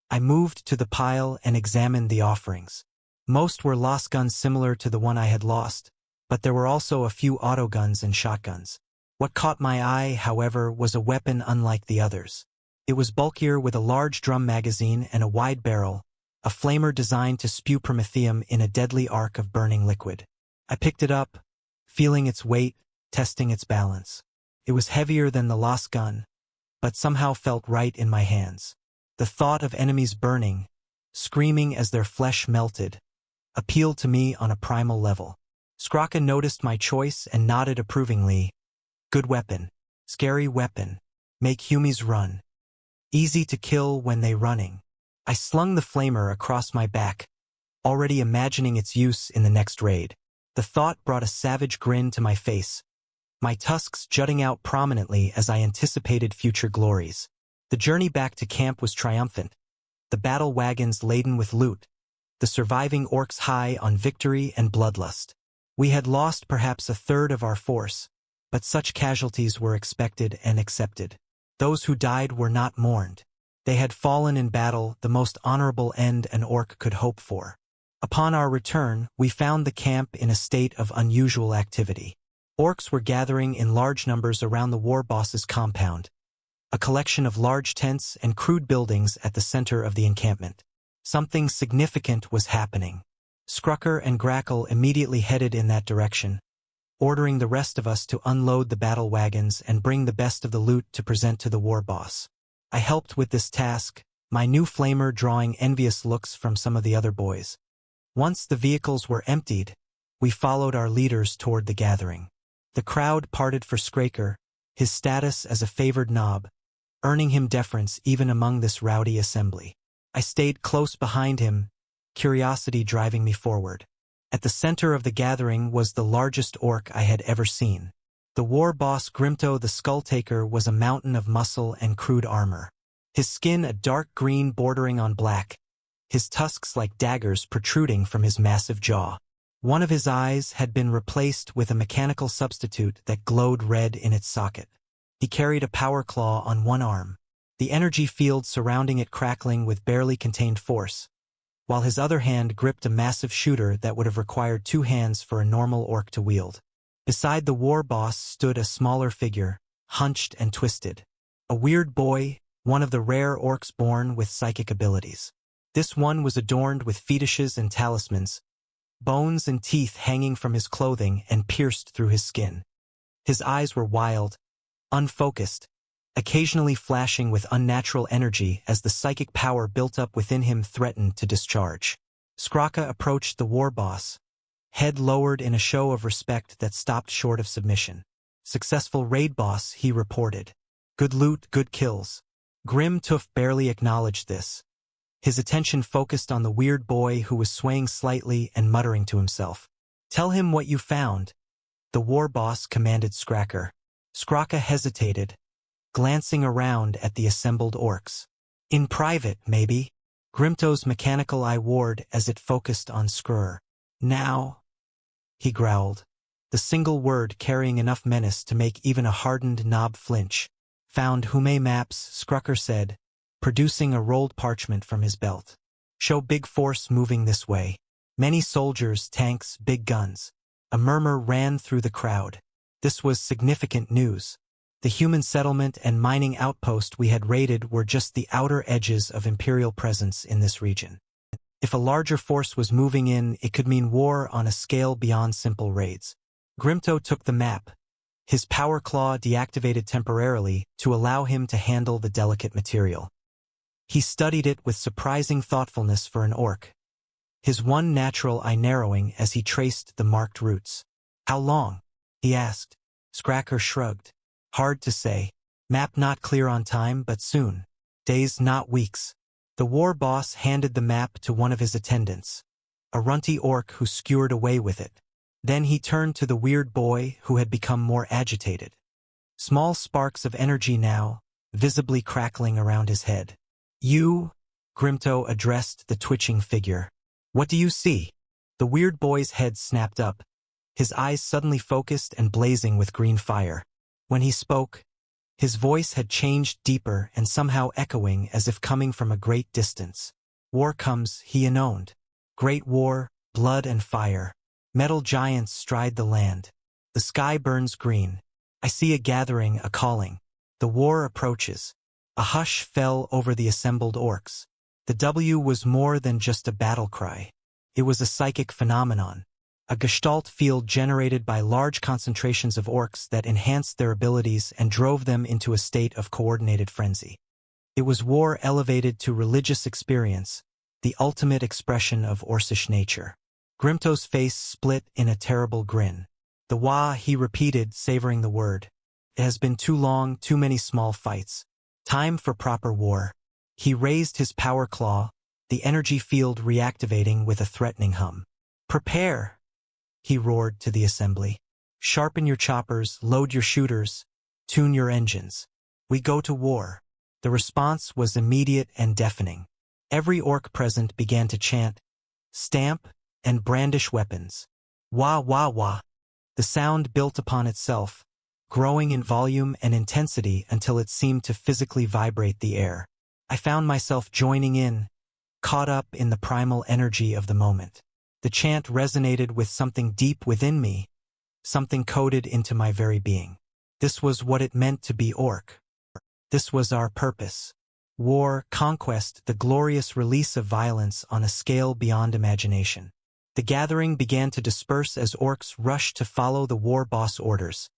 I moved to the pile and examined the offerings. Most were lost guns similar to the one I had lost, but there were also a few autoguns and shotguns. What caught my eye, however, was a weapon unlike the others. It was bulkier with a large drum magazine and a wide barrel, a flamer designed to spew promethium in a deadly arc of burning liquid. I picked it up, feeling its weight, testing its balance. It was heavier than the lost gun, but somehow felt right in my hands. The thought of enemies burning, screaming as their flesh melted, appealed to me on a primal level. Skrucka noticed my choice and nodded approvingly. "Good weapon. Scary weapon. Make humies run. Easy to kill when they running." I slung the flamer across my back, already imagining its use in the next raid. The thought brought a savage grin to my face, my tusks jutting out prominently as I anticipated future glories. The journey back to camp was triumphant, the battle wagons laden with loot, the surviving Orks high on victory and bloodlust. We had lost perhaps a third of our force, but such casualties were expected and accepted. Those who died were not mourned. They had fallen in battle, the most honorable end an Ork could hope for. Upon our return, we found the camp in a state of unusual activity. Orks were gathering in large numbers around the war boss's compound, a collection of large tents and crude buildings at the center of the encampment. Something significant was happening. Skrucker and Grackle immediately headed in that direction, ordering the rest of us to unload the battle wagons and bring the best of the loot to present to the war boss. I helped with this task, my new flamer drawing envious looks from some of the other boys. Once the vehicles were emptied, we followed our leaders toward the gathering. The crowd parted for Skraker, his status as a favored nob, earning him deference even among this rowdy assembly. I stayed close behind him, curiosity driving me forward. At the center of the gathering was the largest Ork I had ever seen. The war boss Grimto the Skulltaker was a mountain of muscle and crude armor. His skin a dark green bordering on black, his tusks like daggers protruding from his massive jaw. One of his eyes had been replaced with a mechanical substitute that glowed red in its socket. He carried a power claw on one arm. the energy field surrounding it crackling with barely contained force, while his other hand gripped a massive shooter that would have required 2 hands for a normal orc to wield. Beside the war boss stood a smaller figure, hunched and twisted. A weird boy, one of the rare orcs born with psychic abilities. This one was adorned with fetishes and talismans, bones and teeth hanging from his clothing and pierced through his skin. His eyes were wild, unfocused, occasionally flashing with unnatural energy as the psychic power built up within him threatened to discharge. Skraka approached the war boss, head lowered in a show of respect that stopped short of submission. Successful raid boss, he reported. Good loot, good kills. Grim Tooth barely acknowledged this. His attention focused on the weird boy who was swaying slightly and muttering to himself. Tell him what you found, the war boss commanded Skraka. Skraka hesitated, glancing around at the assembled orcs. In private, maybe? Grimto's mechanical eye warred as it focused on Skrur. Now, he growled, the single word carrying enough menace to make even a hardened knob flinch. Found Hume maps, Skraka said, producing a rolled parchment from his belt. Show big force moving this way. Many soldiers, tanks, big guns. A murmur ran through the crowd. This was significant news. The human settlement and mining outpost we had raided were just the outer edges of Imperial presence in this region. If a larger force was moving in, it could mean war on a scale beyond simple raids. Grimto took the map, his power claw deactivated temporarily to allow him to handle the delicate material. He studied it with surprising thoughtfulness for an orc, his one natural eye narrowing as he traced the marked routes. How long? He asked. Skraka shrugged. Hard to say. Map not clear on time, but soon. Days, not weeks. The war boss handed the map to one of his attendants, a runty orc who skewered away with it. Then he turned to the weird boy who had become more agitated. Small sparks of energy now, visibly crackling around his head. You, Grimto addressed the twitching figure. What do you see? The weird boy's head snapped up, his eyes suddenly focused and blazing with green fire. When he spoke, his voice had changed deeper and somehow echoing as if coming from a great distance. War comes, he intoned. Great war, blood and fire. Metal giants stride the land. The sky burns green. I see a gathering, a calling. The war approaches. A hush fell over the assembled orcs. The W was more than just a battle cry. It was a psychic phenomenon. A gestalt field generated by large concentrations of orcs that enhanced their abilities and drove them into a state of coordinated frenzy. It was war elevated to religious experience, the ultimate expression of Orcish nature. Grimto's face split in a terrible grin. The WAAAGH, he repeated, savoring the word. It has been too long, too many small fights. Time for proper war. He raised his power claw, the energy field reactivating with a threatening hum. Prepare, he roared to the assembly. Sharpen your choppers, load your shooters, tune your engines. We go to war. The response was immediate and deafening. Every orc present began to chant, stamp, and brandish weapons. Wah, wah, wah. The sound built upon itself, growing in volume and intensity until it seemed to physically vibrate the air. I found myself joining in, caught up in the primal energy of the moment. The chant resonated with something deep within me, something coded into my very being. This was what it meant to be orc. This was our purpose. War, conquest, the glorious release of violence on a scale beyond imagination. The gathering began to disperse as orcs rushed to follow the war boss orders,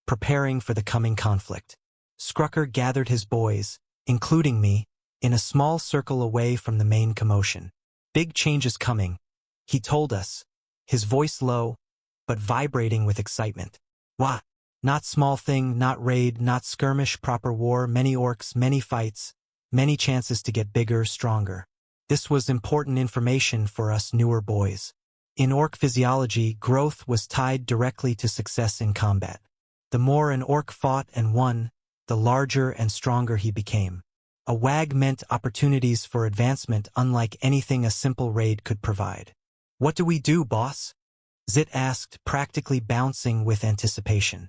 preparing for the coming conflict. Skraka gathered his boys, including me, in a small circle away from the main commotion. Big changes coming, he told us, his voice low, but vibrating with excitement. Wah! Not small thing, not raid, not skirmish, proper war, many orcs, many fights, many chances to get bigger, stronger. This was important information for us newer boys. In orc physiology, growth was tied directly to success in combat. The more an orc fought and won, the larger and stronger he became. A WAAAGH meant opportunities for advancement unlike anything a simple raid could provide. What do we do, boss? Zit asked, practically bouncing with anticipation.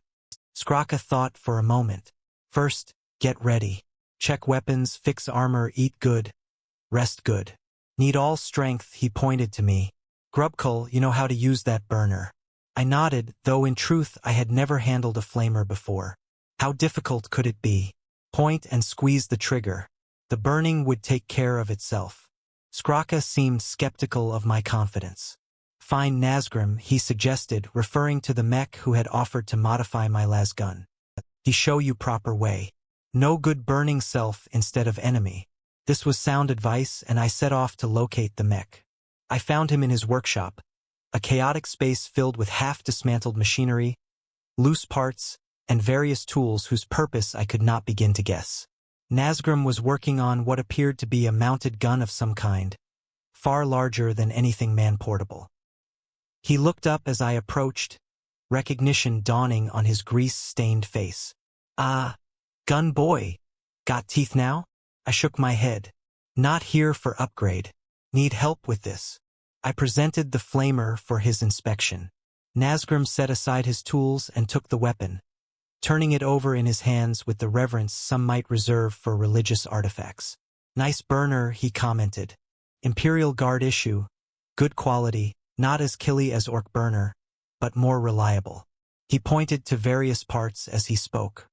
Skraka thought for a moment. First, get ready. Check weapons, fix armor, eat good, rest good. Need all strength, he pointed to me. Grubkull, you know how to use that burner. I nodded, though in truth I had never handled a flamer before. How difficult could it be? Point and squeeze the trigger. The burning would take care of itself. Skraka seemed skeptical of my confidence. Fine Nazgrim, he suggested, referring to the mech who had offered to modify my lasgun. He show you proper way. No good burning self instead of enemy. This was sound advice, and I set off to locate the mech. I found him in his workshop, a chaotic space filled with half-dismantled machinery, loose parts, and various tools whose purpose I could not begin to guess. Nazgrim was working on what appeared to be a mounted gun of some kind, far larger than anything man-portable. He looked up as I approached, recognition dawning on his grease-stained face. "Ah, gun boy. Got teeth now?" I shook my head. "Not here for upgrade. Need help with this." I presented the flamer for his inspection. Nazgrim set aside his tools and took the weapon, turning it over in his hands with the reverence some might reserve for religious artifacts. "Nice burner," he commented. "Imperial Guard issue. Good quality, not as killy as Ork burner, but more reliable." He pointed to various parts as he spoke.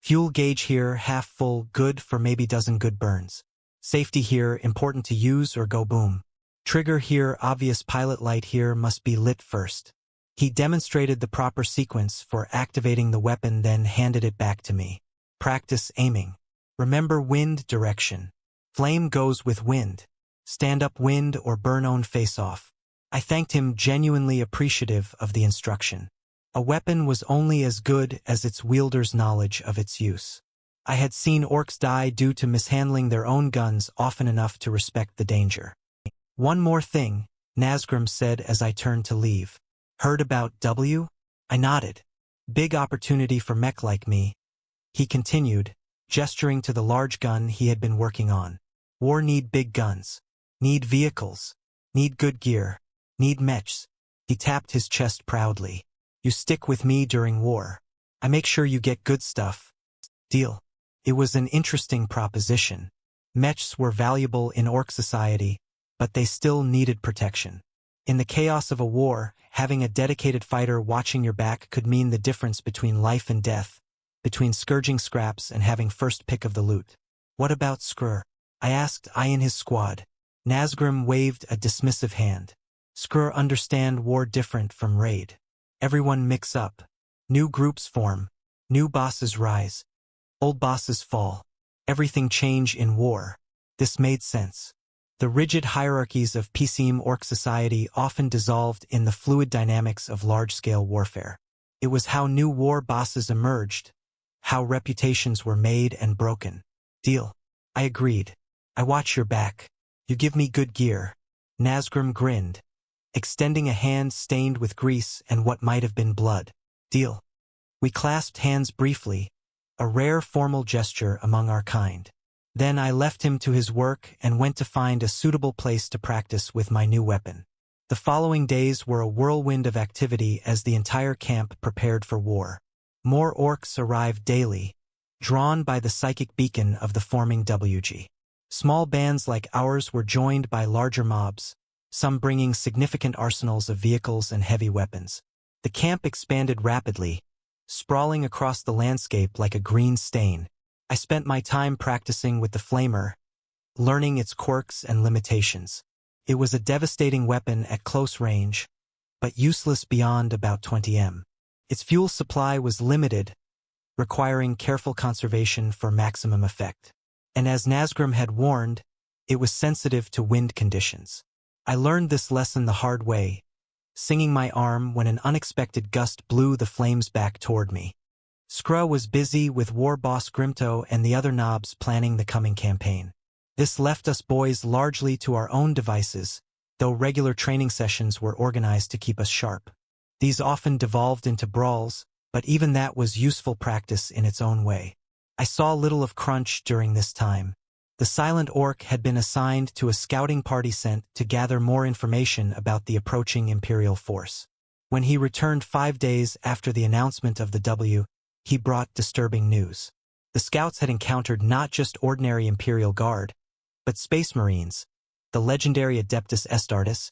"Fuel gauge here, half full, good for maybe dozen good burns. Safety here, important to use or go boom. Trigger here, obvious pilot light here, must be lit first." He demonstrated the proper sequence for activating the weapon, then handed it back to me. "Practice aiming. Remember wind direction. Flame goes with wind. Stand up wind or burn own face off." I thanked him, genuinely appreciative of the instruction. A weapon was only as good as its wielder's knowledge of its use. I had seen orcs die due to mishandling their own guns often enough to respect the danger. "One more thing," Nazgrim said as I turned to leave. "Heard about W?" I nodded. "Big opportunity for mech like me." He continued, gesturing to the large gun he had been working on. "War need big guns. Need vehicles. Need good gear. Need mechs." He tapped his chest proudly. "You stick with me during war. I make sure you get good stuff. Deal." It was an interesting proposition. Mechs were valuable in Ork society, but they still needed protection. In the chaos of a war, having a dedicated fighter watching your back could mean the difference between life and death, between scourging scraps and having first pick of the loot. "What about Skrr?" I asked, eyeing his squad. Nazgrim waved a dismissive hand. "Skrr understand war different from raid. Everyone mix up. New groups form. New bosses rise. Old bosses fall. Everything change in war." This made sense. The rigid hierarchies of PCM Ork society often dissolved in the fluid dynamics of large-scale warfare. It was how new war bosses emerged, how reputations were made and broken. "Deal." I agreed. "I watch your back. You give me good gear." Nazgrim grinned, extending a hand stained with grease and what might have been blood. "Deal." We clasped hands briefly, a rare formal gesture among our kind. Then I left him to his work and went to find a suitable place to practice with my new weapon. The following days were a whirlwind of activity as the entire camp prepared for war. More orcs arrived daily, drawn by the psychic beacon of the forming WG. Small bands like ours were joined by larger mobs, some bringing significant arsenals of vehicles and heavy weapons. The camp expanded rapidly, sprawling across the landscape like a green stain. I spent my time practicing with the flamer, learning its quirks and limitations. It was a devastating weapon at close range, but useless beyond about 20 m. Its fuel supply was limited, requiring careful conservation for maximum effect. And as Nazgrim had warned, it was sensitive to wind conditions. I learned this lesson the hard way, singing my arm when an unexpected gust blew the flames back toward me. Skrull was busy with war boss Grimto and the other knobs planning the coming campaign. This left us boys largely to our own devices, though regular training sessions were organized to keep us sharp. These often devolved into brawls, but even that was useful practice in its own way. I saw little of Crunch during this time. The Silent Orc had been assigned to a scouting party sent to gather more information about the approaching Imperial force. When he returned 5 days after the announcement of the W, he brought disturbing news. The scouts had encountered not just ordinary Imperial Guard, but Space Marines, the legendary Adeptus Astartes,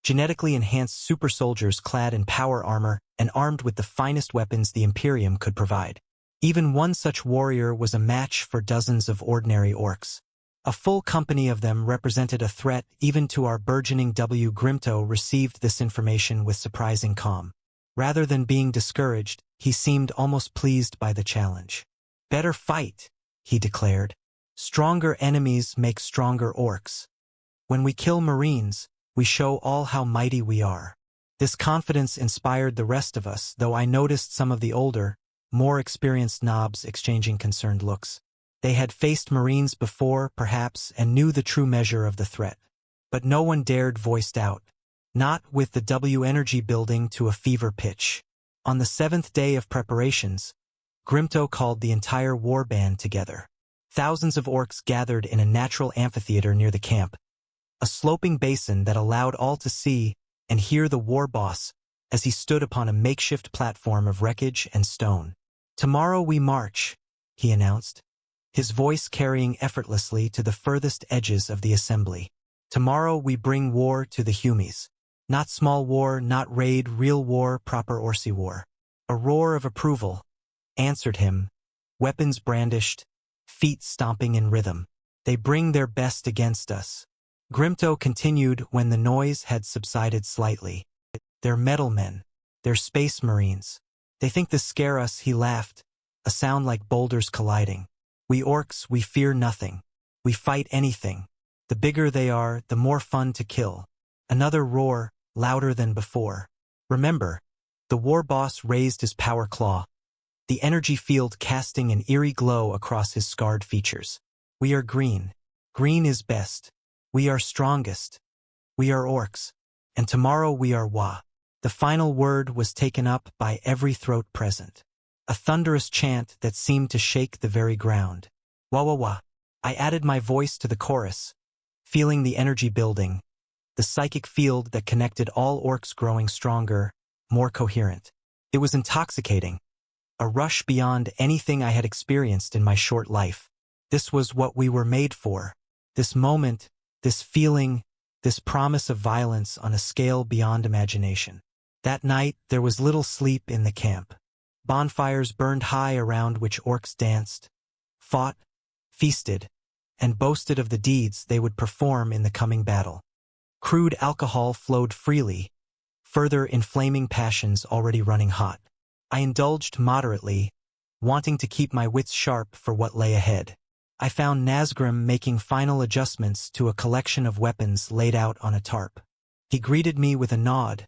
genetically enhanced super soldiers clad in power armor and armed with the finest weapons the Imperium could provide. Even one such warrior was a match for dozens of ordinary orcs. A full company of them represented a threat even to our burgeoning W. Grimto received this information with surprising calm. Rather than being discouraged, he seemed almost pleased by the challenge. "Better fight," he declared. "Stronger enemies make stronger orcs. When we kill Marines, we show all how mighty we are." This confidence inspired the rest of us, though I noticed some of the older, more experienced knobs exchanging concerned looks. They had faced Marines before, perhaps, and knew the true measure of the threat. But no one dared voice doubt, not with the W energy building to a fever pitch. On the 7th day of preparations, Grimto called the entire war band together. Thousands of orcs gathered in a natural amphitheater near the camp, a sloping basin that allowed all to see and hear the war boss as he stood upon a makeshift platform of wreckage and stone. "Tomorrow we march," he announced, his voice carrying effortlessly to the furthest edges of the assembly. "Tomorrow we bring war to the Humies. Not small war, not raid, real war, proper Orsi war." A roar of approval answered him, weapons brandished, feet stomping in rhythm. "They bring their best against us." Grimto continued when the noise had subsided slightly. "They're metal men. They're space marines. They think this scare us," he laughed, a sound like boulders colliding. "We orcs, we fear nothing. We fight anything. The bigger they are, the more fun to kill." Another roar, louder than before. "Remember," the war boss raised his power claw, the energy field casting an eerie glow across his scarred features. "We are green. Green is best. We are strongest. We are orcs. And tomorrow we are WAAAGH." The final word was taken up by every throat present. A thunderous chant that seemed to shake the very ground. "WAAAGH WAAAGH." I added my voice to the chorus, feeling the energy building, the psychic field that connected all orcs growing stronger, more coherent. It was intoxicating, a rush beyond anything I had experienced in my short life. This was what we were made for. This moment, this feeling, this promise of violence on a scale beyond imagination. That night, there was little sleep in the camp. Bonfires burned high around which orcs danced, fought, feasted, and boasted of the deeds they would perform in the coming battle. Crude alcohol flowed freely, further inflaming passions already running hot. I indulged moderately, wanting to keep my wits sharp for what lay ahead. I found Nazgrim making final adjustments to a collection of weapons laid out on a tarp. He greeted me with a nod,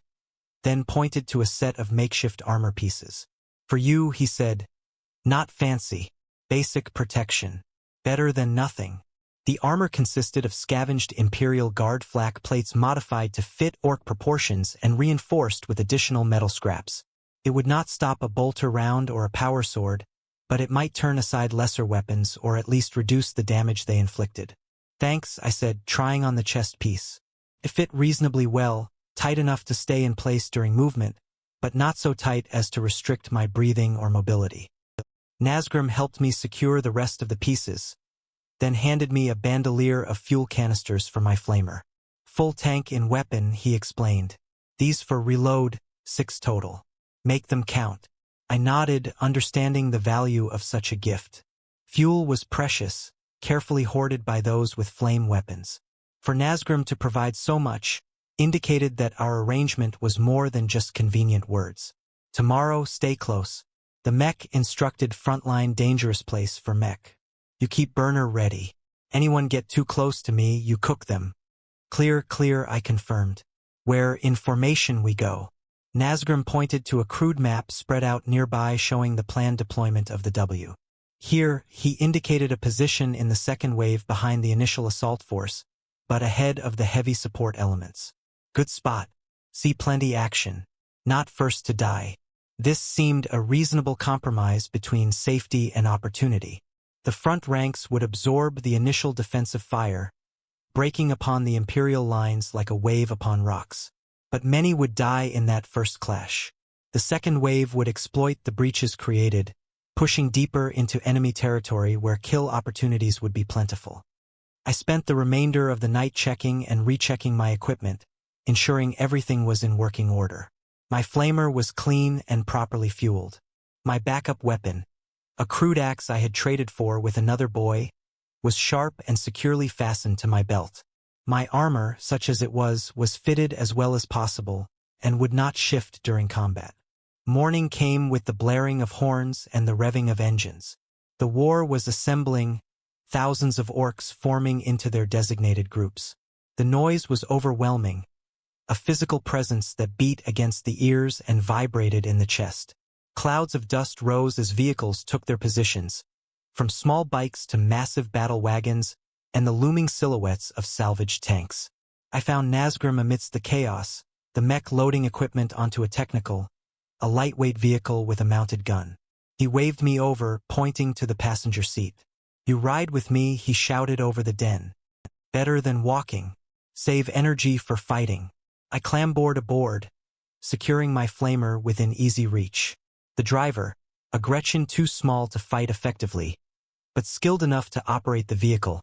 then pointed to a set of makeshift armor pieces. "For you," he said, "not fancy, basic protection. Better than nothing." The armor consisted of scavenged Imperial Guard flak plates modified to fit orc proportions and reinforced with additional metal scraps. It would not stop a bolter round or a power sword, but it might turn aside lesser weapons or at least reduce the damage they inflicted. "Thanks," I said, trying on the chest piece. It fit reasonably well, tight enough to stay in place during movement, but not so tight as to restrict my breathing or mobility. Nazgrim helped me secure the rest of the pieces, then handed me a bandolier of fuel canisters for my flamer. "Full tank in weapon," he explained. "These for reload, 6 total. Make them count." I nodded, understanding the value of such a gift. Fuel was precious, carefully hoarded by those with flame weapons. For Nazgrim to provide so much indicated that our arrangement was more than just convenient words. "Tomorrow, stay close." The mech instructed frontline dangerous place for mech. "You keep burner ready. Anyone get too close to me, you cook them." "Clear, clear," I confirmed. "Where in formation we go." Nazgrim pointed to a crude map spread out nearby showing the planned deployment of the W. Here, he indicated a position in the second wave behind the initial assault force, but ahead of the heavy support elements. "Good spot. See plenty action. Not first to die." This seemed a reasonable compromise between safety and opportunity. The front ranks would absorb the initial defensive fire, breaking upon the Imperial lines like a wave upon rocks. But many would die in that first clash. The second wave would exploit the breaches created, pushing deeper into enemy territory where kill opportunities would be plentiful. I spent the remainder of the night checking and rechecking my equipment, ensuring everything was in working order. My flamer was clean and properly fueled. My backup weapon, a crude axe I had traded for with another boy, was sharp and securely fastened to my belt. My armor, such as it was fitted as well as possible and would not shift during combat. Morning came with the blaring of horns and the revving of engines. The war was assembling, thousands of orcs forming into their designated groups. The noise was overwhelming, a physical presence that beat against the ears and vibrated in the chest. Clouds of dust rose as vehicles took their positions, from small bikes to massive battle wagons and the looming silhouettes of salvaged tanks. I found Nazgrim amidst the chaos, the mech loading equipment onto a technical, a lightweight vehicle with a mounted gun. He waved me over, pointing to the passenger seat. "You ride with me," he shouted over the den. "Better than walking. Save energy for fighting." I clambered aboard, securing my flamer within easy reach. The driver, a Gretchen too small to fight effectively, but skilled enough to operate the vehicle,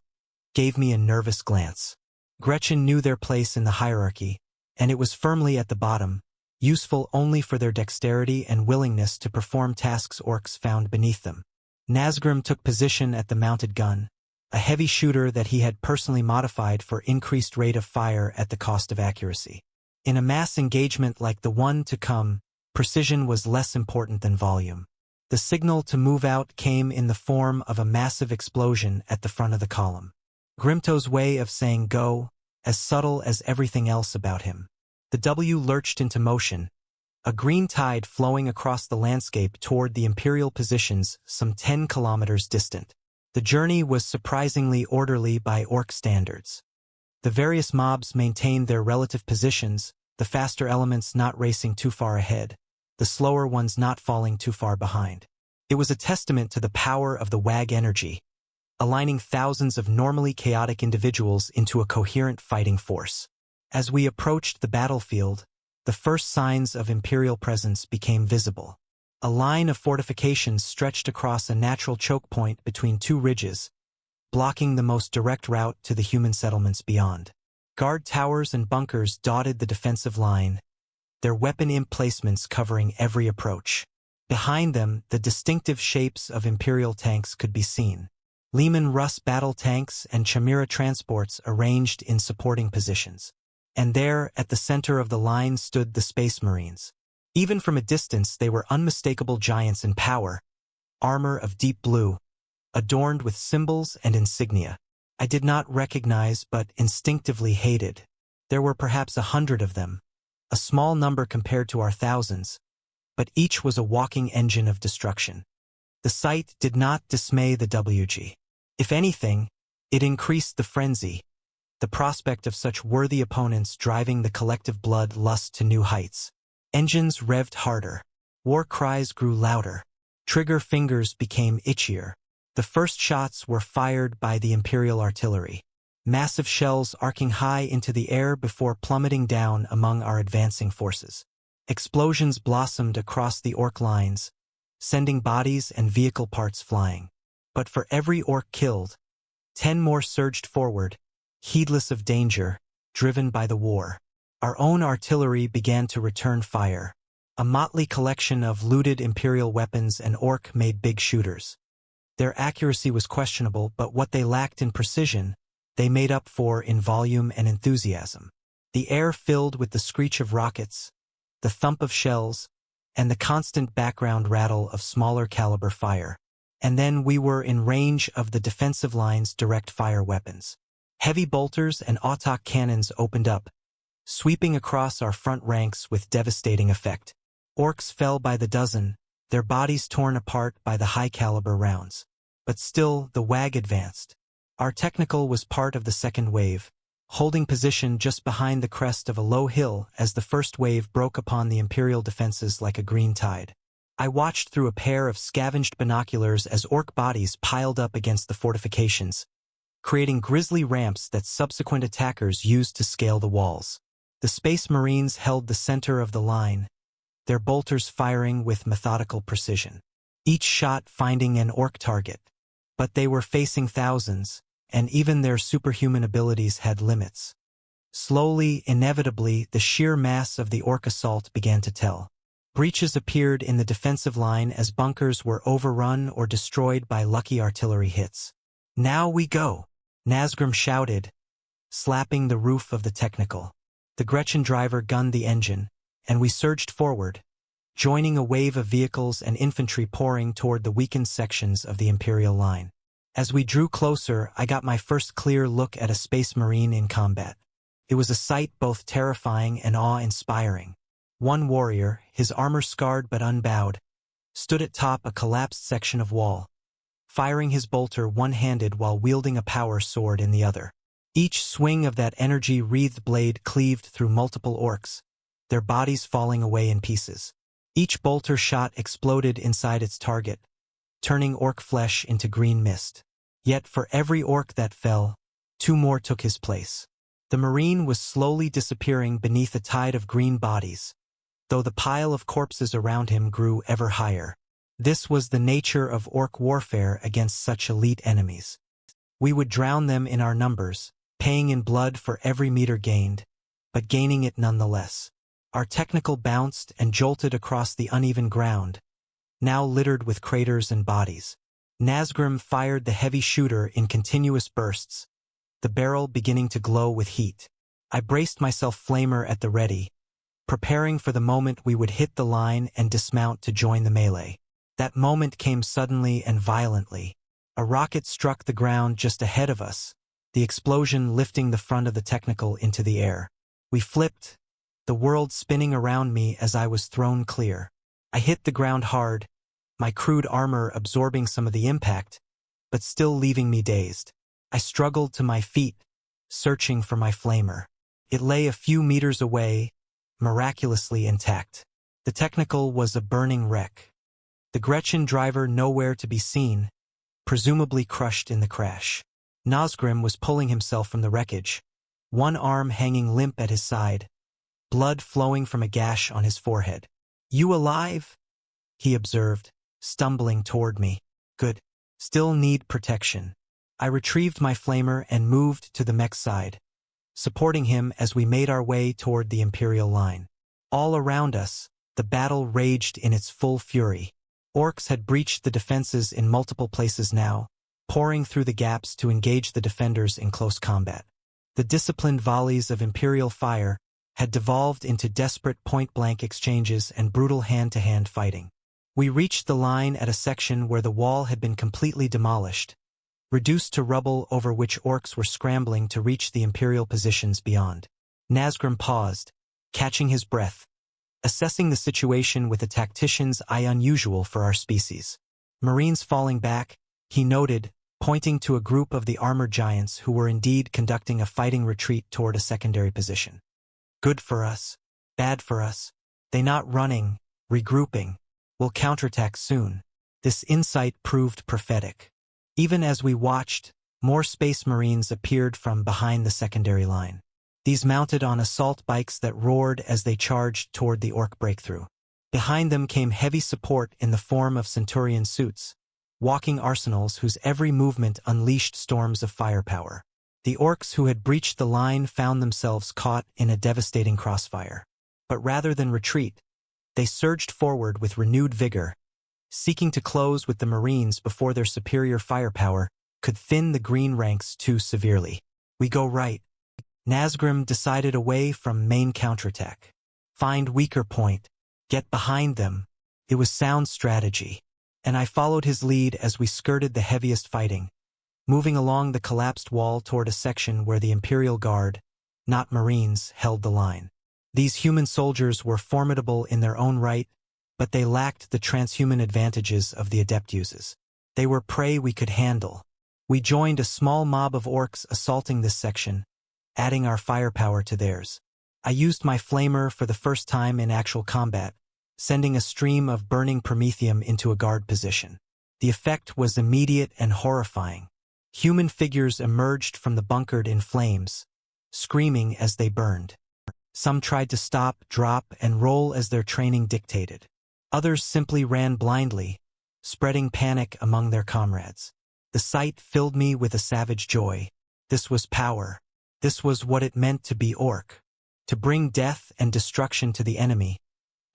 gave me a nervous glance. Gretchen knew their place in the hierarchy, and it was firmly at the bottom, useful only for their dexterity and willingness to perform tasks orcs found beneath them. Nazgrim took position at the mounted gun, a heavy shooter that he had personally modified for increased rate of fire at the cost of accuracy. In a mass engagement like the one to come, precision was less important than volume. The signal to move out came in the form of a massive explosion at the front of the column. Grimto's way of saying go, as subtle as everything else about him. The W lurched into motion, a green tide flowing across the landscape toward the Imperial positions some 10 kilometers distant. The journey was surprisingly orderly by Ork standards. The various mobs maintained their relative positions, the faster elements not racing too far ahead, the slower ones not falling too far behind. It was a testament to the power of the WAAAGH energy, aligning thousands of normally chaotic individuals into a coherent fighting force. As we approached the battlefield, the first signs of Imperial presence became visible. A line of fortifications stretched across a natural choke point between two ridges, blocking the most direct route to the human settlements beyond. Guard towers and bunkers dotted the defensive line, their weapon emplacements covering every approach. Behind them, the distinctive shapes of Imperial tanks could be seen. Leman Russ battle tanks and Chimera transports arranged in supporting positions. And there, at the center of the line, stood the Space Marines. Even from a distance, they were unmistakable giants in power, armor of deep blue, adorned with symbols and insignia. I did not recognize but instinctively hated. There were perhaps 100 of them, a small number compared to our thousands, but each was a walking engine of destruction. The sight did not dismay the WG. If anything, it increased the frenzy, the prospect of such worthy opponents driving the collective blood lust to new heights. Engines revved harder. War cries grew louder. Trigger fingers became itchier. The first shots were fired by the Imperial artillery, massive shells arcing high into the air before plummeting down among our advancing forces. Explosions blossomed across the Ork lines, sending bodies and vehicle parts flying. But for every Ork killed, 10 more surged forward, heedless of danger, driven by the war. Our own artillery began to return fire, a motley collection of looted Imperial weapons and Ork-made big shooters. Their accuracy was questionable, but what they lacked in precision, they made up for in volume and enthusiasm. The air filled with the screech of rockets, the thump of shells, and the constant background rattle of smaller caliber fire. And then we were in range of the defensive line's direct fire weapons. Heavy bolters and autok cannons opened up, sweeping across our front ranks with devastating effect. Orks fell by the dozen, their bodies torn apart by the high-caliber rounds. But still, the WAAAGH advanced. Our technical was part of the second wave, holding position just behind the crest of a low hill as the first wave broke upon the Imperial defenses like a green tide. I watched through a pair of scavenged binoculars as Ork bodies piled up against the fortifications, creating grisly ramps that subsequent attackers used to scale the walls. The Space Marines held the center of the line, their bolters firing with methodical precision. each shot finding an Ork target. But they were facing thousands, and even their superhuman abilities had limits. Slowly, inevitably, the sheer mass of the Ork assault began to tell. Breaches appeared in the defensive line as bunkers were overrun or destroyed by lucky artillery hits. "Now we go!" Nazgrim shouted, slapping the roof of the technical. The Gretchen driver gunned the engine, and we surged forward, joining a wave of vehicles and infantry pouring toward the weakened sections of the Imperial line. As we drew closer, I got my first clear look at a Space Marine in combat. It was a sight both terrifying and awe-inspiring. One warrior, his armor scarred but unbowed, stood atop a collapsed section of wall, firing his bolter one-handed while wielding a power sword in the other. Each swing of that energy-wreathed blade cleaved through multiple orcs, their bodies falling away in pieces. Each bolter shot exploded inside its target, turning orc flesh into green mist. Yet for every orc that fell, 2 more took his place. The Marine was slowly disappearing beneath a tide of green bodies, though the pile of corpses around him grew ever higher. This was the nature of orc warfare against such elite enemies. We would drown them in our numbers, paying in blood for every meter gained, but gaining it nonetheless. Our technical bounced and jolted across the uneven ground, now littered with craters and bodies. Nazgrim fired the heavy shooter in continuous bursts, the barrel beginning to glow with heat. I braced myself flamer at the ready, preparing for the moment we would hit the line and dismount to join the melee. That moment came suddenly and violently. A rocket struck the ground just ahead of us, the explosion lifting the front of the technical into the air. We flipped, the world spinning around me as I was thrown clear. I hit the ground hard, my crude armor absorbing some of the impact, but still leaving me dazed. I struggled to my feet, searching for my flamer. It lay a few meters away, miraculously intact. The technical was a burning wreck. The Gretchen driver nowhere to be seen, presumably crushed in the crash. Nazgrim was pulling himself from the wreckage, one arm hanging limp at his side, blood flowing from a gash on his forehead. "You alive?" he observed, stumbling toward me. "Good. Still need protection." I retrieved my flamer and moved to the mech's side, supporting him as we made our way toward the Imperial line. All around us, the battle raged in its full fury. Orcs had breached the defenses in multiple places now, pouring through the gaps to engage the defenders in close combat. The disciplined volleys of Imperial fire had devolved into desperate point-blank exchanges and brutal hand-to-hand fighting. We reached the line at a section where the wall had been completely demolished, reduced to rubble over which orcs were scrambling to reach the Imperial positions beyond. Nazgrim paused, catching his breath, assessing the situation with a tactician's eye unusual for our species. Marines falling back, he noted, pointing to a group of the armored giants who were indeed conducting a fighting retreat toward a secondary position. Good for us, bad for us. They not running, regrouping. We'll counterattack soon. This insight proved prophetic. Even as we watched, more Space Marines appeared from behind the secondary line. These mounted on assault bikes that roared as they charged toward the Ork breakthrough. Behind them came heavy support in the form of Centurion suits, walking arsenals whose every movement unleashed storms of firepower. The Orks who had breached the line found themselves caught in a devastating crossfire. But rather than retreat, they surged forward with renewed vigor, seeking to close with the Marines before their superior firepower could thin the green ranks too severely. "We go right." Nazgrim decided away from main counterattack. "Find weaker point. Get behind them." It was sound strategy, and I followed his lead as we skirted the heaviest fighting, moving along the collapsed wall toward a section where the Imperial Guard, not Marines, held the line. These human soldiers were formidable in their own right, but they lacked the transhuman advantages of the Adeptuses. They were prey we could handle. We joined a small mob of orcs assaulting this section, adding our firepower to theirs. I used my flamer for the first time in actual combat, sending a stream of burning promethium into a guard position. The effect was immediate and horrifying. Human figures emerged from the bunkered in flames, screaming as they burned. Some tried to stop, drop, and roll as their training dictated. Others simply ran blindly, spreading panic among their comrades. The sight filled me with a savage joy. This was power. This was what it meant to be Ork. To bring death and destruction to the enemy.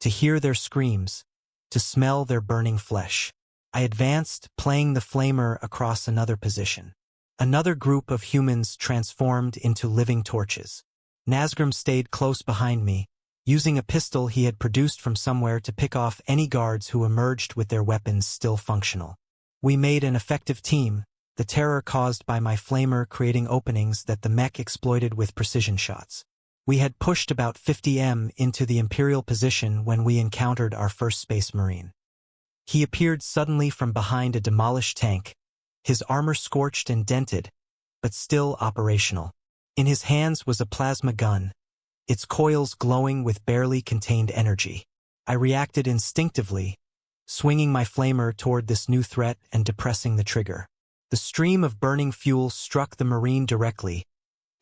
To hear their screams. To smell their burning flesh. I advanced, playing the flamer across another position. Another group of humans transformed into living torches. Nazgrim stayed close behind me, using a pistol he had produced from somewhere to pick off any guards who emerged with their weapons still functional. We made an effective team, the terror caused by my flamer creating openings that the mech exploited with precision shots. We had pushed about 50 m into the Imperial position when we encountered our first Space Marine. He appeared suddenly from behind a demolished tank, his armor scorched and dented, but still operational. In his hands was a plasma gun, its coils glowing with barely contained energy. I reacted instinctively, swinging my flamer toward this new threat and depressing the trigger. The stream of burning fuel struck the Marine directly,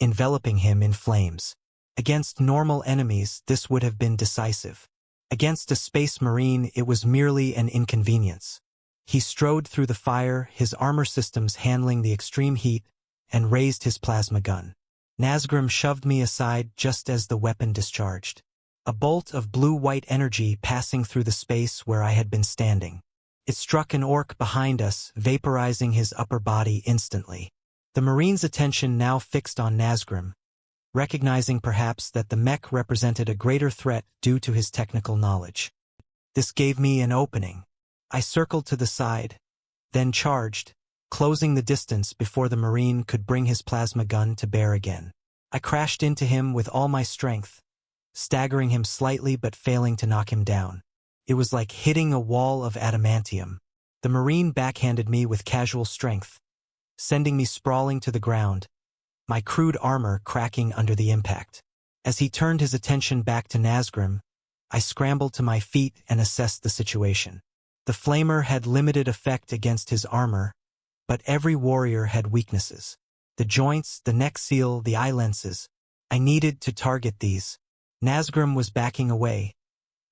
enveloping him in flames. Against normal enemies, this would have been decisive. Against a Space Marine, it was merely an inconvenience. He strode through the fire, his armor systems handling the extreme heat, and raised his plasma gun. Nazgrim shoved me aside just as the weapon discharged. A bolt of blue-white energy passing through the space where I had been standing. It struck an Ork behind us, vaporizing his upper body instantly. The Marine's attention now fixed on Nazgrim, recognizing perhaps that the mech represented a greater threat due to his technical knowledge. This gave me an opening. I circled to the side, then charged, closing the distance before the Marine could bring his plasma gun to bear again. I crashed into him with all my strength, staggering him slightly but failing to knock him down. It was like hitting a wall of adamantium. The Marine backhanded me with casual strength, sending me sprawling to the ground, my crude armor cracking under the impact. As he turned his attention back to Nazgrim, I scrambled to my feet and assessed the situation. The flamer had limited effect against his armor, but every warrior had weaknesses. The joints, the neck seal, the eye lenses. I needed to target these. Nazgrim was backing away,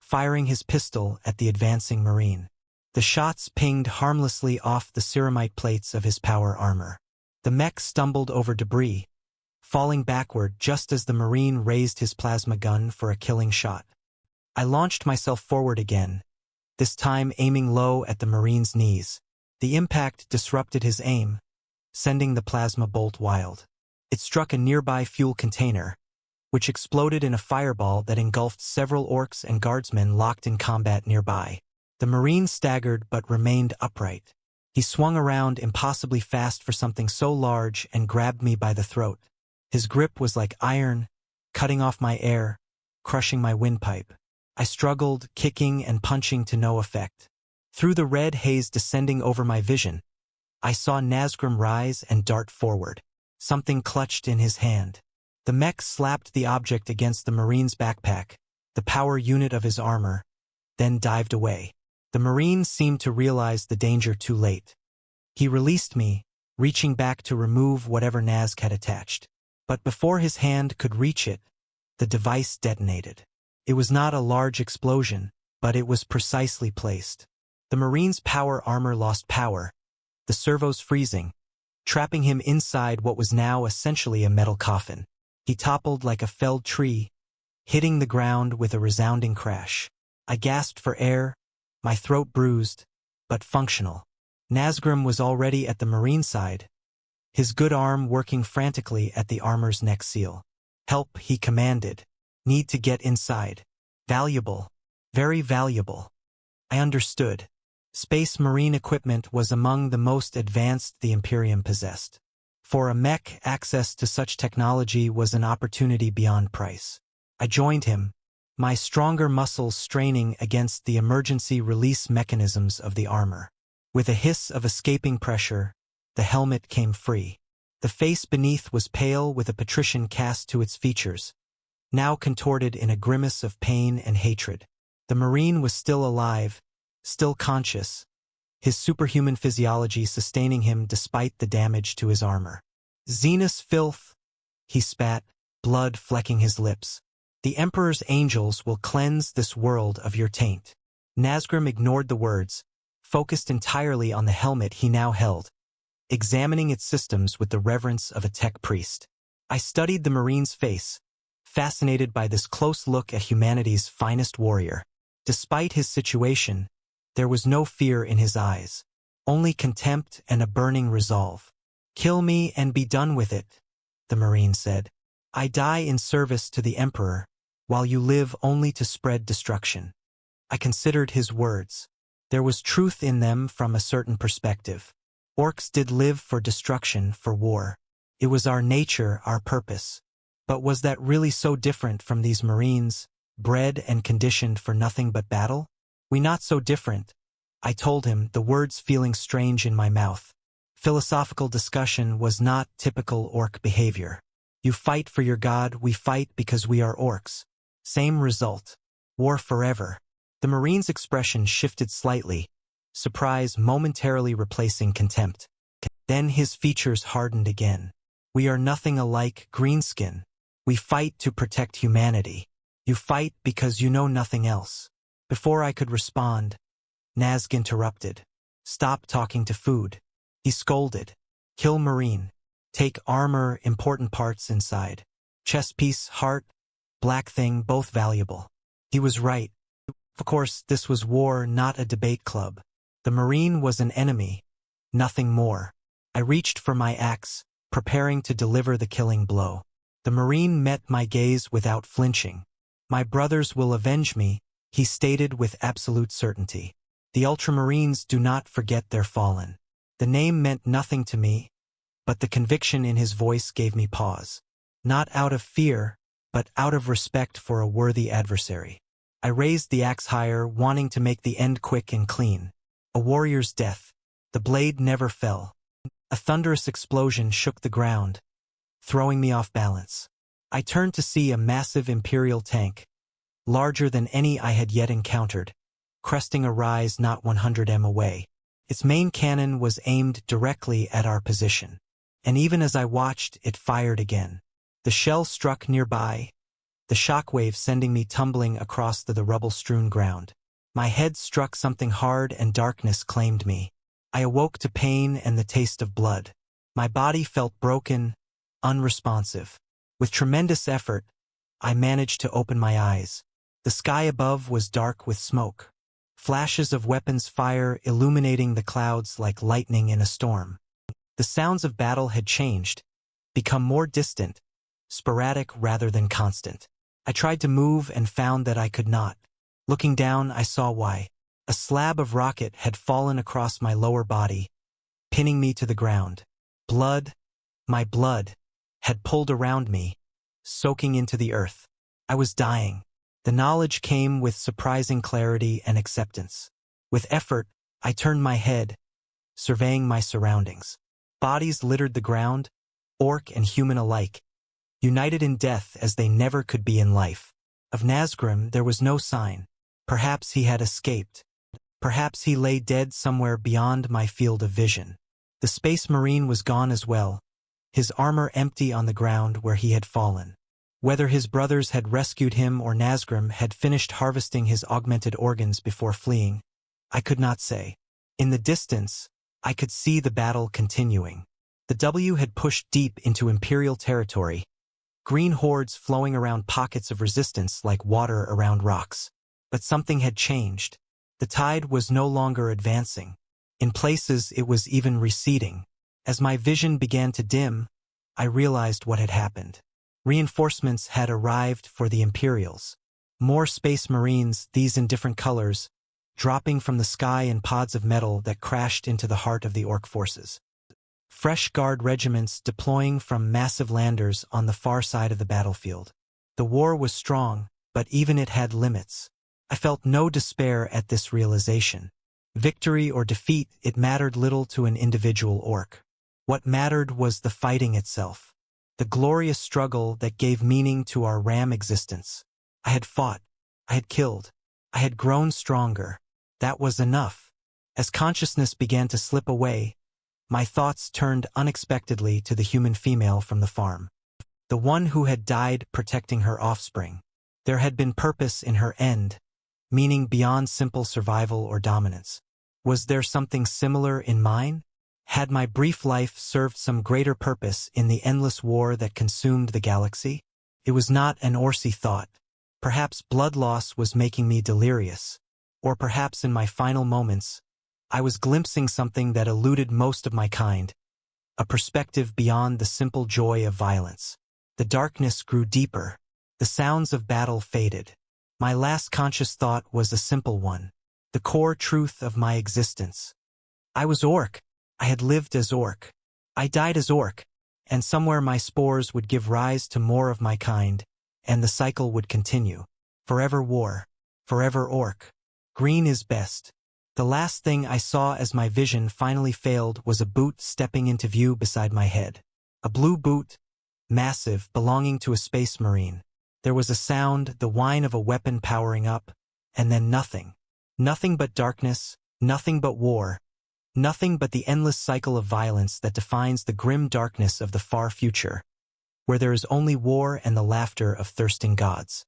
firing his pistol at the advancing Marine. The shots pinged harmlessly off the ceramite plates of his power armor. The mech stumbled over debris, falling backward just as the Marine raised his plasma gun for a killing shot. I launched myself forward again, this time aiming low at the Marine's knees. The impact disrupted his aim, sending the plasma bolt wild. It struck a nearby fuel container, which exploded in a fireball that engulfed several Orks and guardsmen locked in combat nearby. The Marine staggered but remained upright. He swung around impossibly fast for something so large and grabbed me by the throat. His grip was like iron, cutting off my air, crushing my windpipe. I struggled, kicking and punching to no effect. Through the red haze descending over my vision, I saw Nazgrim rise and dart forward. Something clutched in his hand. The mech slapped the object against the Marine's backpack, the power unit of his armor, then dived away. The Marine seemed to realize the danger too late. He released me, reaching back to remove whatever Nazg had attached. But before his hand could reach it, the device detonated. It was not a large explosion, but it was precisely placed. The Marine's power armor lost power, the servos freezing, trapping him inside what was now essentially a metal coffin. He toppled like a felled tree, hitting the ground with a resounding crash. I gasped for air, my throat bruised, but functional. Nazgrim was already at the Marine side, his good arm working frantically at the armor's neck seal. "Help," he commanded. "Need to get inside." Valuable. Very valuable. I understood. Space Marine equipment was among the most advanced the Imperium possessed. For a mech, access to such technology was an opportunity beyond price. I joined him, my stronger muscles straining against the emergency release mechanisms of the armor. With a hiss of escaping pressure, the helmet came free. The face beneath was pale with a patrician cast to its features, now contorted in a grimace of pain and hatred. The Marine was still alive, still conscious, his superhuman physiology sustaining him despite the damage to his armor. "Xenos filth," he spat, blood flecking his lips. "The Emperor's angels will cleanse this world of your taint." Nazgrim ignored the words, focused entirely on the helmet he now held, examining its systems with the reverence of a tech priest. I studied the Marine's face, fascinated by this close look at humanity's finest warrior. Despite his situation, there was no fear in his eyes, only contempt and a burning resolve. "Kill me and be done with it," the Marine said. "I die in service to the Emperor, while you live only to spread destruction." I considered his words. There was truth in them from a certain perspective. Orks did live for destruction, for war. It was our nature, our purpose. But was that really so different from these Marines, bred and conditioned for nothing but battle? "We not so different," I told him, the words feeling strange in my mouth. Philosophical discussion was not typical Ork behavior. You fight for your god, we fight because we are Orks. Same result. War forever. The Marine's expression shifted slightly, surprise momentarily replacing contempt. Then his features hardened again. "We are nothing alike, greenskin. We fight to protect humanity. You fight because you know nothing else." Before I could respond, Nazg interrupted. "Stop talking to food." He scolded. "Kill Marine. Take armor, important parts inside. Chest piece, heart, black thing, both valuable." He was right. Of course, this was war, not a debate club. The Marine was an enemy, nothing more. I reached for my axe, preparing to deliver the killing blow. The Marine met my gaze without flinching. "My brothers will avenge me," he stated with absolute certainty. "The Ultramarines do not forget their fallen." The name meant nothing to me, but the conviction in his voice gave me pause. Not out of fear, but out of respect for a worthy adversary. I raised the axe higher, wanting to make the end quick and clean. A warrior's death. The blade never fell. A thunderous explosion shook the ground, throwing me off balance. I turned to see a massive Imperial tank, larger than any I had yet encountered, cresting a rise not 100 m away. Its main cannon was aimed directly at our position, and even as I watched, it fired again. The shell struck nearby, the shockwave sending me tumbling across the rubble-strewn ground. My head struck something hard and darkness claimed me. I awoke to pain and the taste of blood. My body felt broken, unresponsive. With tremendous effort, I managed to open my eyes. The sky above was dark with smoke. Flashes of weapons fire illuminating the clouds like lightning in a storm. The sounds of battle had changed, become more distant, sporadic rather than constant. I tried to move and found that I could not. Looking down, I saw why. A slab of rocket had fallen across my lower body, pinning me to the ground. Blood, my blood, had pulled around me, soaking into the earth. I was dying. The knowledge came with surprising clarity and acceptance. With effort, I turned my head, surveying my surroundings. Bodies littered the ground, orc and human alike, united in death as they never could be in life. Of Nazgrim there was no sign. Perhaps he had escaped. Perhaps he lay dead somewhere beyond my field of vision. The Space Marine was gone as well, his armor empty on the ground where he had fallen. Whether his brothers had rescued him or Nazgrim had finished harvesting his augmented organs before fleeing, I could not say. In the distance, I could see the battle continuing. The W had pushed deep into Imperial territory, green hordes flowing around pockets of resistance like water around rocks. But something had changed. The tide was no longer advancing. In places it was even receding. As my vision began to dim, I realized what had happened. Reinforcements had arrived for the Imperials. More Space Marines, these in different colors, dropping from the sky in pods of metal that crashed into the heart of the Ork forces. Fresh Guard regiments deploying from massive landers on the far side of the battlefield. The war was strong, but even it had limits. I felt no despair at this realization. Victory or defeat, it mattered little to an individual Ork. What mattered was the fighting itself. The glorious struggle that gave meaning to our Ram existence. I had fought. I had killed. I had grown stronger. That was enough. As consciousness began to slip away, my thoughts turned unexpectedly to the human female from the farm. The one who had died protecting her offspring. There had been purpose in her end, meaning beyond simple survival or dominance. Was there something similar in mine? Had my brief life served some greater purpose in the endless war that consumed the galaxy? It was not an Orsy thought. Perhaps blood loss was making me delirious. Or perhaps in my final moments, I was glimpsing something that eluded most of my kind, a perspective beyond the simple joy of violence. The darkness grew deeper. The sounds of battle faded. My last conscious thought was a simple one, the core truth of my existence. I was Ork. I had lived as Ork. I died as Ork, and somewhere my spores would give rise to more of my kind, and the cycle would continue. Forever war. Forever Ork. Green is best. The last thing I saw as my vision finally failed was a boot stepping into view beside my head. A blue boot, massive, belonging to a space marine. There was a sound, the whine of a weapon powering up, and then nothing. Nothing but darkness, nothing but war, nothing but the endless cycle of violence that defines the grim darkness of the far future, where there is only war and the laughter of thirsting gods.